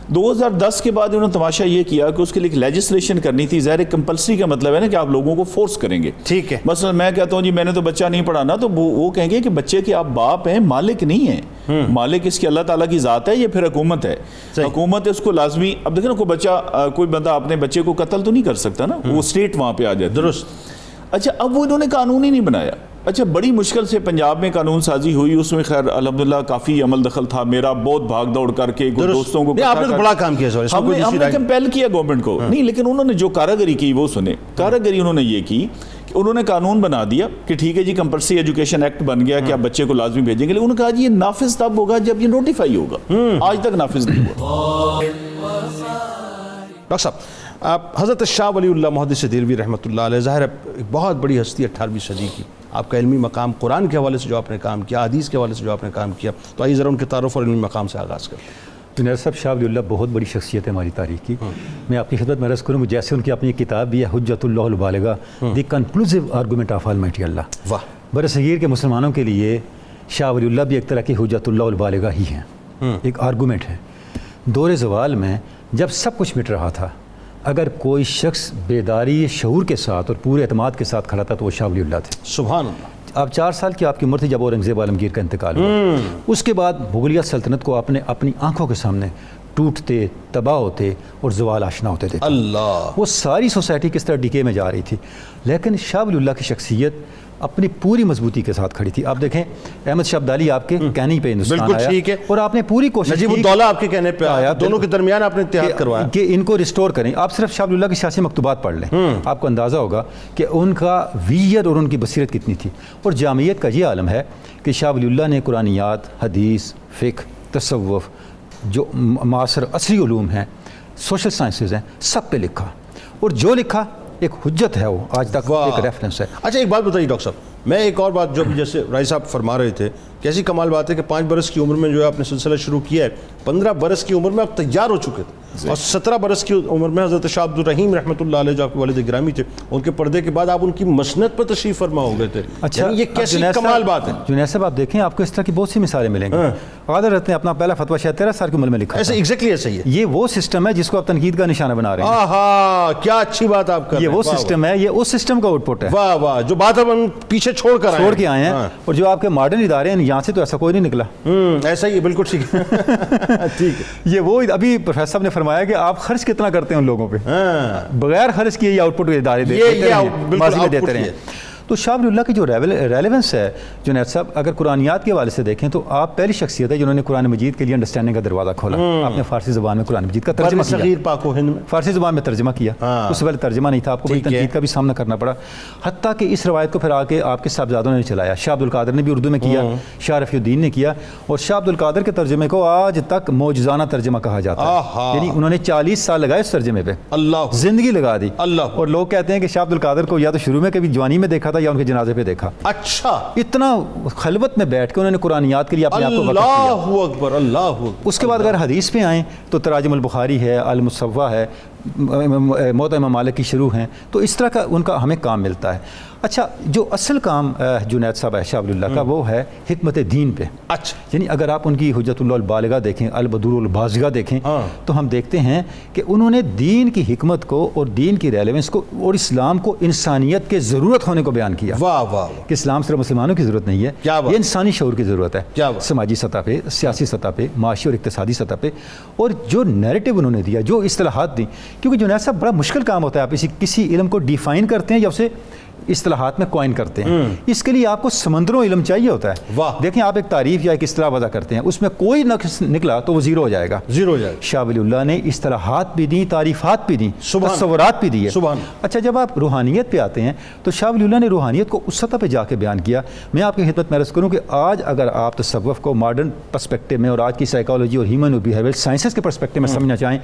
[SPEAKER 5] 2010 کے بعد انہوں نے تماشا یہ کیا کہ اس کے لیے لیجسلیشن کرنی تھی. ظاہر کمپلسری کا مطلب ہے نا کہ آپ لوگوں کو فورس کریں گے. ٹھیک ہے. مثلا میں کہتا ہوں جی میں نے تو بچہ نہیں پڑھانا، تو وہ کہیں گے کہ بچے کے آپ باپ ہیں، مالک نہیں ہیں. مالک اس کی اللہ تعالیٰ کی ذات ہے، یہ پھر حکومت ہے. حکومت اس کو لازمی، اب دیکھیں نا کوئی بچہ، کوئی بندہ اپنے بچے کو قتل تو نہیں کر سکتا نا، وہ اسٹیٹ وہاں پہ آ جائے. درست. اچھا اب وہ انہوں نے قانون ہی نہیں بنایا. اچھا بڑی مشکل سے پنجاب میں قانون سازی ہوئی, اس میں خیر الحمدللہ کافی عمل دخل تھا میرا, بہت بھاگ دوڑ کر کے دوستوں کو
[SPEAKER 2] آپ نے تو بڑا کام کیا اس
[SPEAKER 5] ہم نے کمپیل کیا گورنمنٹ کو نہیں, لیکن انہوں نے جو کاراگری کی وہ سنے. کاراگری انہوں نے یہ کی کہ انہوں نے قانون بنا دیا کہ ٹھیک ہے جی کمپلسری ایجوکیشن ایکٹ بن گیا کہ آپ بچے کو لازمی بھیجیں گے, لیکن انہوں نے کہا جی یہ نافذ تب ہوگا جب یہ نوٹیفائی ہوگا. آج تک نافذ نہیں ہوا.
[SPEAKER 2] ڈاکٹر صاحب آپ حضرت شاہ ولی اللہ محدث دہلوی رحمۃ اللہ علیہ, ظاہر ہے ایک بہت بڑی ہستی 18ویں صدی کی, آپ کا علمی مقام قرآن کے حوالے سے جو آپ نے کام کیا, حدیث کے حوالے سے جو آپ نے کام کیا, تو آئیے ذرا ان کے تعارف اور علمی مقام سے آغاز کریں.
[SPEAKER 3] جنید صاحب شاہ ولی اللہ بہت بڑی شخصیت ہے ہماری تاریخ کی. میں آپ کی خدمت میں عرض کروں کہ جیسے ان کی اپنی کتاب بھی ہے حجت اللہ البالغہ, دی کنکلوسیو آرگومنٹ آف آلمائٹی اللہ.
[SPEAKER 2] واہ.
[SPEAKER 3] بر صغیر کے مسلمانوں کے لیے شاہ ولی اللہ بھی ایک طرح کی حجت اللہ البالغہ ہی ہیں, ایک آرگومنٹ ہے. دور زوال میں جب سب کچھ مٹ رہا تھا, اگر کوئی شخص بیداری شعور کے ساتھ اور پورے اعتماد کے ساتھ کھڑا تھا تو وہ شاہ ولی اللہ تھے.
[SPEAKER 2] سبحان اللہ.
[SPEAKER 3] آپ 4 سال کی آپ کی عمر تھی جب اورنگزیب عالمگیر کا انتقال ہوا. اس کے بعد مغلیہ سلطنت کو آپ نے اپنی آنکھوں کے سامنے ٹوٹتے, تباہ ہوتے اور زوال آشنا ہوتے تھے.
[SPEAKER 2] اللہ.
[SPEAKER 3] وہ ساری سوسائٹی کس طرح ڈکے میں جا رہی تھی, لیکن شاہ ولی اللہ کی شخصیت اپنی پوری مضبوطی کے ساتھ کھڑی تھی. آپ دیکھیں احمد شاہ ابدالی آپ کے کہنے پہ ہندوستان
[SPEAKER 2] بالکل
[SPEAKER 3] آیا
[SPEAKER 2] ٹھیک ہے,
[SPEAKER 3] اور آپ نے پوری کوشش
[SPEAKER 2] نجیب الدولہ آپ کے کہنے پہ آیا, دونوں کے درمیان آپ نے اتحاد کروایا
[SPEAKER 3] کہ ان کو ریسٹور کریں. آپ صرف شاہ ولی اللہ کی سیاسی مکتوبات پڑھ لیں, آپ کو اندازہ ہوگا کہ ان کا ویژن اور ان کی بصیرت کتنی تھی. اور جامعیت کا یہ عالم ہے کہ شاہ ولی اللہ نے قرآنیات, حدیث, فقہ, تصوف, جو معاصر عصری علوم ہیں, سوشل سائنسز ہیں, سب پہ لکھا, اور جو لکھا ایک حجت ہے, وہ آج تک ایک ریفرنس ہے.
[SPEAKER 2] اچھا ایک بات بتائیے ڈاکٹر صاحب, میں ایک اور بات جو جیسے رائی صاحب فرما رہے تھے, کیسی کمال بات ہے کہ 5 برس کی عمر میں جو ہے آپ نے سلسلہ شروع کیا ہے, 15 برس کی عمر میں آپ تیار ہو چکے تھے, اور 17 برس کی عمر میں حضرت شاہ عبد الرحیم رحمۃ اللہ علیہ جو آپ کے والد گرامی تھے, ان کے پردے کے بعد آپ ان کی مسند پر تشریف فرما ہو گئے تھے.
[SPEAKER 3] اچھا
[SPEAKER 2] یہ کیسی کمال بات ہے.
[SPEAKER 3] جنید صاحب آپ دیکھیں آپ کو اس طرح کی بہت سی مثالیں ملیں گی. قادر رہتے ہیں اپنا پہلا فتویٰ شاید 13 سال کی عمر میں لکھا,
[SPEAKER 2] ایسے ایگزیکٹلی ایسا ہی ہے.
[SPEAKER 3] یہ وہ سسٹم ہے جس کو آپ تنقید کا نشانہ بنا رہے ہیں.
[SPEAKER 2] آہا کیا اچھی بات آپ کر رہے ہیں.
[SPEAKER 3] یہ وہ سسٹم ہے, یہ اس سسٹم کا آؤٹ پٹ ہے.
[SPEAKER 2] واہ واہ, جو بات ہم پیچھے چھوڑ کے
[SPEAKER 3] آئے ہیں. اور جو آپ کے ماڈرن ادارے ہیں یہاں سے تو ایسا کوئی نہیں نکلا.
[SPEAKER 2] ایسا ہی ہے, بالکل ٹھیک ہے. ٹھیک ہے.
[SPEAKER 3] یہ وہ ابھی پروفیسر صاحب نے فرمایا کہ آپ خرچ کتنا کرتے ہیں ان لوگوں پہ, بغیر خرچ کیے یہ آؤٹ پٹ ادارے دیتے رہے. تو شاہ ولی اللہ کی جو ریلیونس ہے جنید صاحب, اگر قرآنیات کے حوالے سے دیکھیں تو آپ پہلی شخصیت ہے جنہوں نے قرآن مجید کے لیے انڈرسٹینڈنگ کا دروازہ کھولا. آپ نے فارسی زبان میں قرآن مجید کا ترجمہ کیا, فارسی زبان میں ترجمہ کیا. اس سے پہلے ترجمہ نہیں تھا, آپ کو بڑی تنقید کا بھی سامنا کرنا پڑا. حتیٰ کہ اس روایت کو پھر آ کے آپ کے صاحبزادوں نے چلایا. شاہ عبد القادر نے بھی اردو میں کیا, شاہ رفیع الدین نے کیا, اور شاہ عبد القادر کے ترجمے کو آج تک معجزانہ ترجمہ کہا جاتا ہے. یعنی انہوں نے 40 سال لگائے اس ترجمے پہ, زندگی لگا دی. اور لوگ کہتے ہیں کہ شاہ عبد القادر کو یا تو شروع میں کبھی جوانی میں دیکھا تھا یا ان کے جنازے پہ دیکھا.
[SPEAKER 2] اچھا,
[SPEAKER 3] اتنا خلوت میں بیٹھ کے انہوں نے قرآنیات کے لیے اپنے آپ کو وقف کیا.
[SPEAKER 2] اللہ اکبر, اللہ اکبر.
[SPEAKER 3] اس کے بعد اگر حدیث پہ آئیں تو تراجم البخاری ہے, المصوع ہے, موطا امام مالک کی شروح ہیں. تو اس طرح کا ان کا ہمیں کام ملتا ہے. اچھا جو اصل کام جنید صاحب ہے شاہ ولی اللہ کا, وہ ہے حکمت دین پہ.
[SPEAKER 2] اچھا,
[SPEAKER 3] یعنی اگر آپ ان کی حجت اللہ البالغہ دیکھیں, البدور البازغہ دیکھیں, تو ہم دیکھتے ہیں کہ انہوں نے دین کی حکمت کو اور دین کی ریلیونس کو اور اسلام کو انسانیت کے ضرورت ہونے کو بیان کیا.
[SPEAKER 2] واہ واہ,
[SPEAKER 3] کہ اسلام صرف مسلمانوں کی ضرورت نہیں ہے, یہ انسانی شعور کی ضرورت ہے, سماجی سطح پہ, سیاسی سطح پہ, معاشی اور اقتصادی سطح پہ. اور جو نیریٹو انہوں نے دیا, جو اصطلاحات دیں, کیونکہ جنید صاحب بڑا مشکل کام ہوتا ہے, آپ کسی علم کو ڈیفائن کرتے ہیں یا اسے اصطلاحات میں کوائن کرتے ہیں. اس کے لیے آپ کو سمندروں علم چاہیے ہوتا ہے. دیکھیں آپ ایک تعریف یا ایک اصطلاح وضع کرتے ہیں, اس میں کوئی نقص نکلا تو وہ زیرو ہو جائے گا. شاہ ولی اللہ نے اصطلاحات بھی دیں, تعریفات بھی دیں, تصورات بھی دیے. اچھا جب آپ روحانیت پہ آتے ہیں تو شاہ ولی اللہ نے روحانیت کو اس سطح پہ جا کے بیان کیا. میں آپ کی خدمت میں عرض کروں کہ آج اگر آپ تصوف کو ماڈرن پرسپیکٹو میں اور آج کی سائیکالوجی اور ہیومن اور بیہیویئرل سائنسز کے پرسپیکٹو میں سمجھنا چاہیں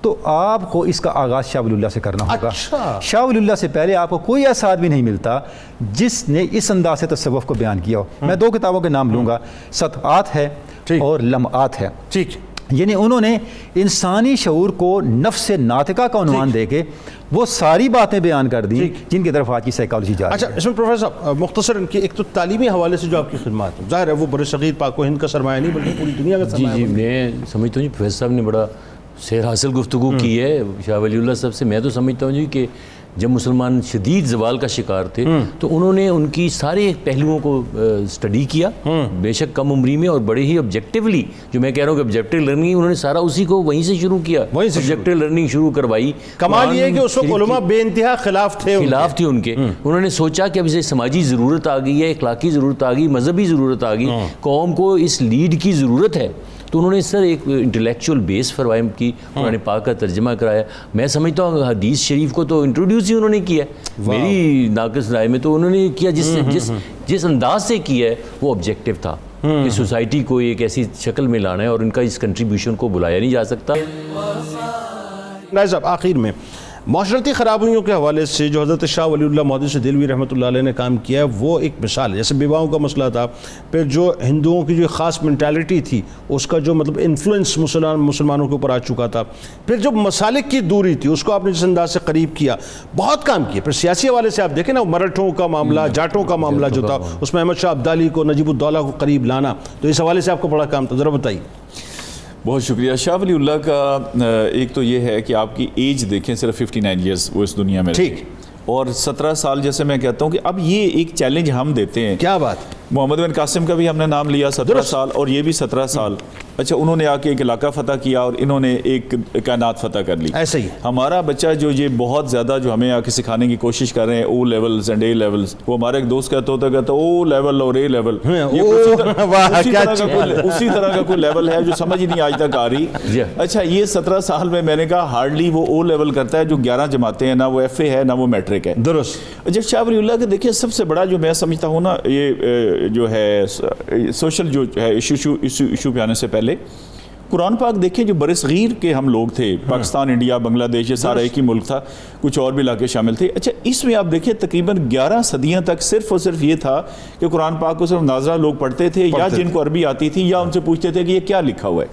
[SPEAKER 3] تو آپ کو اس کا آغاز شاہ ولی اللہ سے کرنا ہوگا. شاہ ولی اللہ سے پہلے آپ کو کوئی ایسا آدمی نہیں ملتا جس نے اس انداز سے تصوف کو بیان کیا ہو. میں 2 کتابوں کے نام لوں گا, سطحات ہے اور لمعات ہے.
[SPEAKER 2] ٹھیک,
[SPEAKER 3] یعنی انہوں نے انسانی شعور کو نفس ناطقہ کا عنوان دے کے وہ ساری باتیں بیان کر دیں جن کی طرف آج کی سائیکالوجی جا رہی ہے.
[SPEAKER 2] اچھا اس میں پروفیسر صاحب مختصر ان کی ایک تو تعلیمی حوالے سے جو آپ کی خدمات ہیں, ظاہر ہے وہ برصغیر پاک و ہند کا سرمایہ نہیں بلکہ پوری دنیا کا سرمایہ.
[SPEAKER 4] جی میں سمجھتا ہوں پروفیسر صاحب نے بڑا سیر حاصل گفتگو کی ہے شاہ ولی اللہ صاحب سے. میں تو سمجھتا ہوں جی کہ جب مسلمان شدید زوال کا شکار تھے تو انہوں نے ان کی سارے پہلوؤں کو اسٹڈی کیا، بے شک کم عمری میں، اور بڑے ہی آبجیکٹیولی، جو میں کہہ رہا ہوں کہ آبجیکٹیو لرننگ انہوں نے سارا اسی کو وہیں سے شروع کیا، آبجیکٹیو لرننگ شروع کروائی.
[SPEAKER 2] کمال یہ ہے کہ اس وقت علماء بے انتہا خلاف تھے
[SPEAKER 4] ان کے. انہوں نے سوچا کہ اب اسے سماجی ضرورت آ گئی ہے، اخلاقی ضرورت آ گئی، مذہبی ضرورت آ گئی، قوم کو اس لیڈ کی ضرورت ہے. تو انہوں نے سر ایک انٹلیکچوئل بیس فراہم کی، قرآن پاک کا ترجمہ کرایا. میں سمجھتا ہوں حدیث شریف کو تو انٹروڈیوس ہی انہوں نے کیا، میری ناقص رائے میں تو انہوں نے کیا جس انداز سے کیا ہے وہ آبجیکٹیو تھا کہ سوسائٹی کو ایک ایسی شکل میں لانا ہے اور ان کا اس کنٹریبیوشن کو بلایا نہیں جا سکتا.
[SPEAKER 2] نائب صاحب آخر میں معاشرتی خرابیوں کے حوالے سے جو حضرت شاہ ولی اللہ محدث دہلوی رحمۃ اللہ علیہ نے کام کیا ہے وہ ایک مثال ہے. جیسے بیواؤں کا مسئلہ تھا، پھر جو ہندوؤں کی جو خاص مینٹیلٹی تھی اس کا جو مطلب انفلوئنس مسلمانوں کے اوپر آ چکا تھا، پھر جو مسالک کی دوری تھی اس کو آپ نے جس انداز سے قریب کیا، بہت کام کیا. پھر سیاسی حوالے سے آپ دیکھیں نا، مرٹھوں کا معاملہ، جاٹوں کا معاملہ جو تھا اس میں احمد شاہ ابدالی کو، نجیب الدولہ کو قریب لانا، تو اس حوالے سے آپ کو بڑا کام تھا، ذرا بتائیے.
[SPEAKER 5] بہت شکریہ. شاہ ولی اللہ کا ایک تو یہ ہے کہ آپ کی ایج دیکھیں، صرف 59 ایئرز وہ اس دنیا میں رہے، اور 17 سال جیسے میں کہتا ہوں کہ اب یہ ایک چیلنج ہم دیتے ہیں.
[SPEAKER 2] کیا بات.
[SPEAKER 5] محمد بن قاسم کا بھی ہم نے نام لیا، 17 سال، اور یہ بھی 17 سال. اچھا، انہوں نے آ کے ایک علاقہ فتح کیا اور انہوں نے ایک کائنات فتح کر لی.
[SPEAKER 2] ایسے ہی
[SPEAKER 5] ہمارا بچہ جو یہ بہت زیادہ جو ہمیں آ کے سکھانے کی کوشش کر رہے ہیں، O levels and A levels, وہ ہمارا ایک دوست کہتا او لیول اور اے لیول، اسی طرح کا کوئی لیول ہے جو سمجھ ہی نہیں آج تک آ رہی. اچھا، یہ 17 سال میں نے کہا ہارڈلی وہ او لیول کرتا ہے جو 11 جماعتیں ہیں، نہ وہ ایف اے ہے نہ وہ میٹرک ہے.
[SPEAKER 2] درست.
[SPEAKER 5] جب شاہ ولی اللہ کے دیکھیں سب سے بڑا جو میں سمجھتا ہوں نا، یہ جو ہے سوشل جو ہے ایشو پہ آنے سے پہلے قرآن پاک دیکھیں، جو برصغیر کے ہم لوگ تھے، پاکستان، انڈیا، بنگلہ دیش، یہ سارا ایک ہی ملک تھا، کچھ اور بھی علاقے شامل تھے. اچھا، اس میں آپ دیکھیں تقریباً 11 صدیاں تک صرف اور صرف یہ تھا کہ قرآن پاک کو صرف ناظرہ لوگ پڑھتے تھے، یا جن کو عربی آتی تھی یا ان سے پوچھتے تھے کہ یہ کیا لکھا ہوا ہے.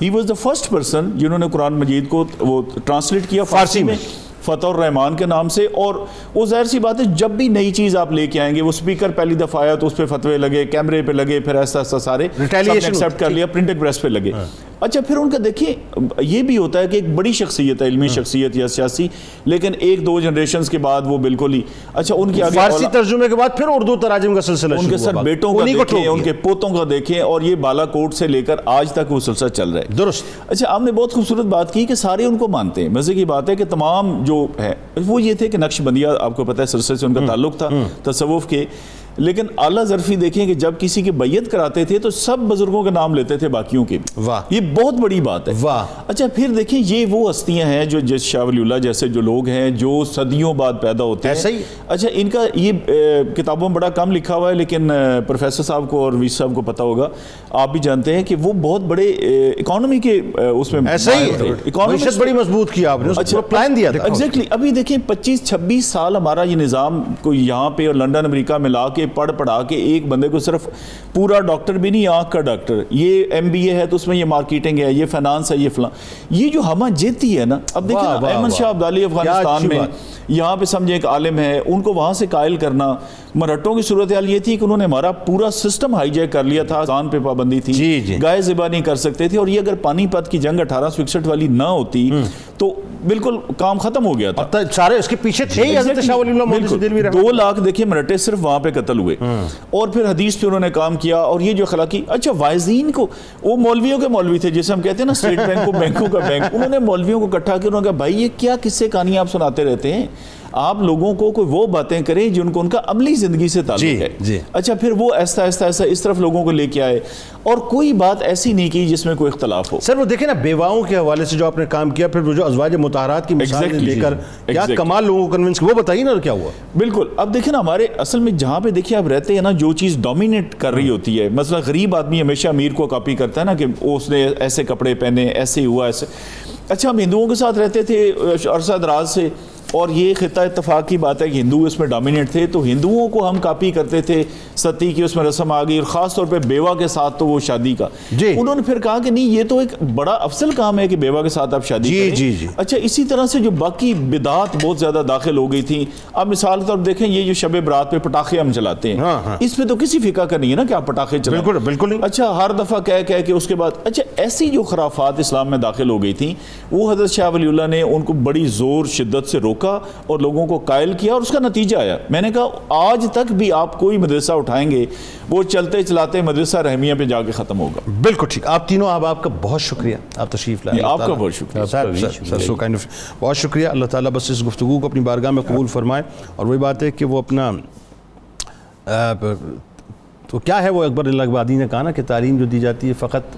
[SPEAKER 5] He was the first person جنہوں نے قرآن مجید کو وہ ٹرانسلیٹ کیا فارسی میں، فتح الرحمان کے نام سے. اور وہ ظاہر سی بات ہے جب بھی نئی چیز آپ لے کے آئیں گے، وہ سپیکر پہلی دفعہ آیا تو اس پہ فتوے لگے، کیمرے پہ لگے، پھر ایسا ایسا سارے ایکسیپٹ کر لیا، پرنٹڈ پریس پہ لگے. اچھا، پھر ان کا دیکھیں یہ بھی ہوتا ہے کہ ایک بڑی شخصیت ہے، علمی شخصیت یا سیاسی، لیکن ایک دو جنریشنز کے بعد وہ بالکل ہی اچھا ان کے آگے
[SPEAKER 2] فارسی ترجمے کے بعد پھر اردو تراجم کا سلسلہ
[SPEAKER 5] ان کے سر بیٹوں کا دیکھیں، ان کے پوتوں کا دیکھیں، اور یہ بالا کوٹ سے لے کر آج تک وہ سلسلہ چل رہا ہے.
[SPEAKER 2] درست.
[SPEAKER 5] اچھا، آپ نے بہت خوبصورت بات کی کہ سارے ان کو مانتے ہیں. مزے کی بات ہے کہ تمام جو ہے وہ یہ تھے کہ نقش بندیہ آپ کو پتہ ہے سلسلے سے ان کا تعلق تھا تصوف کے، لیکن اعلیٰ ظرفی دیکھیں کہ جب کسی کی بیعت کراتے تھے تو سب بزرگوں کے نام لیتے تھے، باقیوں کے بھی.
[SPEAKER 2] واہ،
[SPEAKER 5] یہ بہت بڑی بات ہے.
[SPEAKER 2] واہ.
[SPEAKER 5] اچھا، پھر دیکھیں یہ وہ ہستیاں ہیں جو جس شاہ ولی اللہ جیسے جو لوگ ہیں جو صدیوں بعد پیدا ہوتے ہیں.
[SPEAKER 2] ایسا ہی.
[SPEAKER 5] اچھا، ان کا یہ کتابوں میں بڑا کم لکھا ہوا ہے، لیکن پروفیسر صاحب کو اور ویس صاحب کو پتہ ہوگا، آپ بھی جانتے ہیں کہ وہ بہت بڑے اکانومی کے اس میں
[SPEAKER 2] ایسا ہی معیشت بڑی مضبوط کی آپ نے، اس کو پلان دیا تھا.
[SPEAKER 5] ایگزیکٹلی. ابھی دیکھیں 25-26 سال ہمارا یہ نظام کو یہاں پہ اور لنڈن امریکہ میں لا کے پڑھا کے ایک بندے کو صرف پورا ڈاکٹر بھی نہیں، آنکھ کا ڈاکٹر، یہ ایم بی اے ہے تو اس میں یہ مارکیٹنگ ہے، یہ فائنانس ہے، یہ فلاں، یہ جو ہمہ جیتی ہے نا. اب دیکھیں احمد شاہ ابدالی افغانستان میں یہاں پہ سمجھے ایک عالم ہے، ان کو وہاں سے قائل کرنا. مرہٹوں کی صورتحال یہ تھی کہ انہوں نے ہمارا پورا سسٹم ہائی جیک کر لیا تھا، زان پہ پابندی تھی، گائے ذبح نہیں کر سکتے تھے، اور یہ اگر پانی پت کی جنگ 1861 والی نہ ہوتی تو بالکل کام ختم ہو گیا تھا.
[SPEAKER 2] سارے اس کے پیچھے تھے ہی حضرت شاہ ولی اللہ محدث دہلوی رحمۃ اللہ.
[SPEAKER 5] 2 لاکھ دیکھیں مرہٹے صرف وہاں پہ قتل ہوئے، اور پھر حدیث پہ انہوں نے کام کیا. اور یہ جو اخلاقی اچھا وائزین کو، وہ مولویوں کے مولوی تھے جیسے ہم کہتے ہیں نا اسٹیٹ بینک کو بینکوں کا بینک، انہوں نے مولویوں کو اکٹھا کیا، انہوں نے کہا بھائی یہ کیا قصے کہانیاں آپ سناتے رہتے ہیں، آپ لوگوں کو کوئی وہ باتیں کریں جن کو ان کا عملی زندگی سے تعلق ہے. اچھا، پھر وہ ایسا اس طرف لوگوں کو لے کے آئے، اور کوئی بات ایسی نہیں کی جس میں کوئی اختلاف ہو.
[SPEAKER 2] سر وہ دیکھیں نا بیواؤں کے حوالے سے جو آپ نے کام کیا، پھر وہ جو ازواج مطہرات کی مثال دے کر کیا کمال لوگوں کو کنونس، وہ بتائیے نا کیا ہوا.
[SPEAKER 5] بالکل. اب دیکھیں نا ہمارے اصل میں جہاں پہ دیکھیں آپ رہتے ہیں نا، جو چیز ڈومینیٹ کر رہی ہوتی ہے، مثلا غریب آدمی ہمیشہ امیر کو کاپی کرتا ہے نا کہ اس نے ایسے کپڑے پہنے، ایسے ہوا، ایسے. اچھا، ہم ہندوؤں کے ساتھ رہتے تھے عرصہ دراز سے، اور یہ خطہ اتفاق کی بات ہے کہ ہندو اس میں ڈومینیٹ تھے، تو ہندوؤں کو ہم کاپی کرتے تھے، ستی کی اس میں رسم آ گئی، اور خاص طور پہ بیوہ کے ساتھ تو وہ شادی کا. انہوں نے پھر کہا کہ نہیں، یہ تو ایک بڑا افضل کام ہے کہ بیوہ کے ساتھ آپ شادی کریں. اچھا، اسی طرح سے جو باقی بدعات بہت زیادہ داخل ہو گئی تھیں. اب مثال کے طور پر دیکھیں یہ جو شب برات پہ پٹاخے ہم چلاتے ہیں، اس پہ تو کسی فقہ کا نہیں ہے نا کہ آپ پٹاخے چلائیں.
[SPEAKER 2] بالکل نہیں.
[SPEAKER 5] اچھا، ہر دفعہ کہہ کے اس کے بعد اچھا ایسی جو خرافات اسلام میں داخل ہو گئی تھیں، وہ حضرت شاہ ولی اللہ نے ان کو بڑی زور شدت سے روکا اور لوگوں کو قائل کیا اور اس کا نتیجہ آیا. میں نے کہا آج تک بھی آپ کوئی مدرسہ اٹھائیں گے وہ چلتے چلاتے مدرسہ رحمیہ پہ جا کے ختم ہوگا.
[SPEAKER 2] بالکل ٹھیک. آپ تینوں آپ کا بہت شکریہ, آپ تشریف لائے.
[SPEAKER 5] آپ کا بہت شکریہ.
[SPEAKER 2] بہت شکریہ. اللہ تعالیٰ بس اس گفتگو کو اپنی بارگاہ میں قبول فرمائے. اور وہی بات ہے کہ وہ اپنا تو کیا ہے وہ اکبر الہبادی نے کہا نا کہ تعلیم جو دی جاتی ہے فقط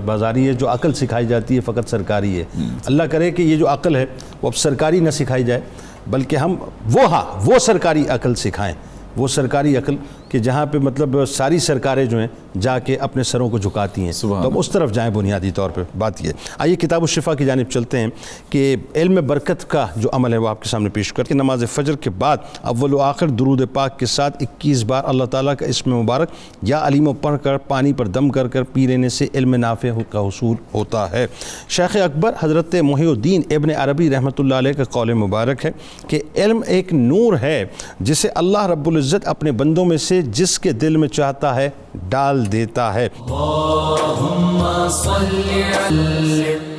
[SPEAKER 2] بازاری ہے, جو عقل سکھائی جاتی ہے فقط سرکاری ہے. اللہ کرے کہ یہ جو عقل ہے وہ اب سرکاری نہ سکھائی جائے بلکہ ہم وہ سرکاری عقل سکھائیں, وہ سرکاری عقل کہ جہاں پہ مطلب ساری سرکاریں جو ہیں جا کے اپنے سروں کو جھکاتی ہیں, تو ہم اس طرف جائیں بنیادی طور پہ. بات یہ آئیے کتاب الشفا کی جانب چلتے ہیں کہ علم برکت کا جو عمل ہے وہ آپ کے سامنے پیش کرتے ہیں. نماز فجر کے بعد اول و آخر درود پاک کے ساتھ 21 بار اللہ تعالیٰ کا اسم مبارک یا علیمو پڑھ کر پانی پر دم کر کر پی لینے سے علم نافع کا حصول ہوتا ہے. شیخ اکبر حضرت محی الدین ابن عربی رحمۃ اللہ علیہ کا قول مبارک ہے کہ علم ایک نور ہے جسے اللہ رب العزت اپنے بندوں میں سے جس کے دل میں چاہتا ہے ڈال دیتا ہے.
[SPEAKER 1] اللہم صلی علی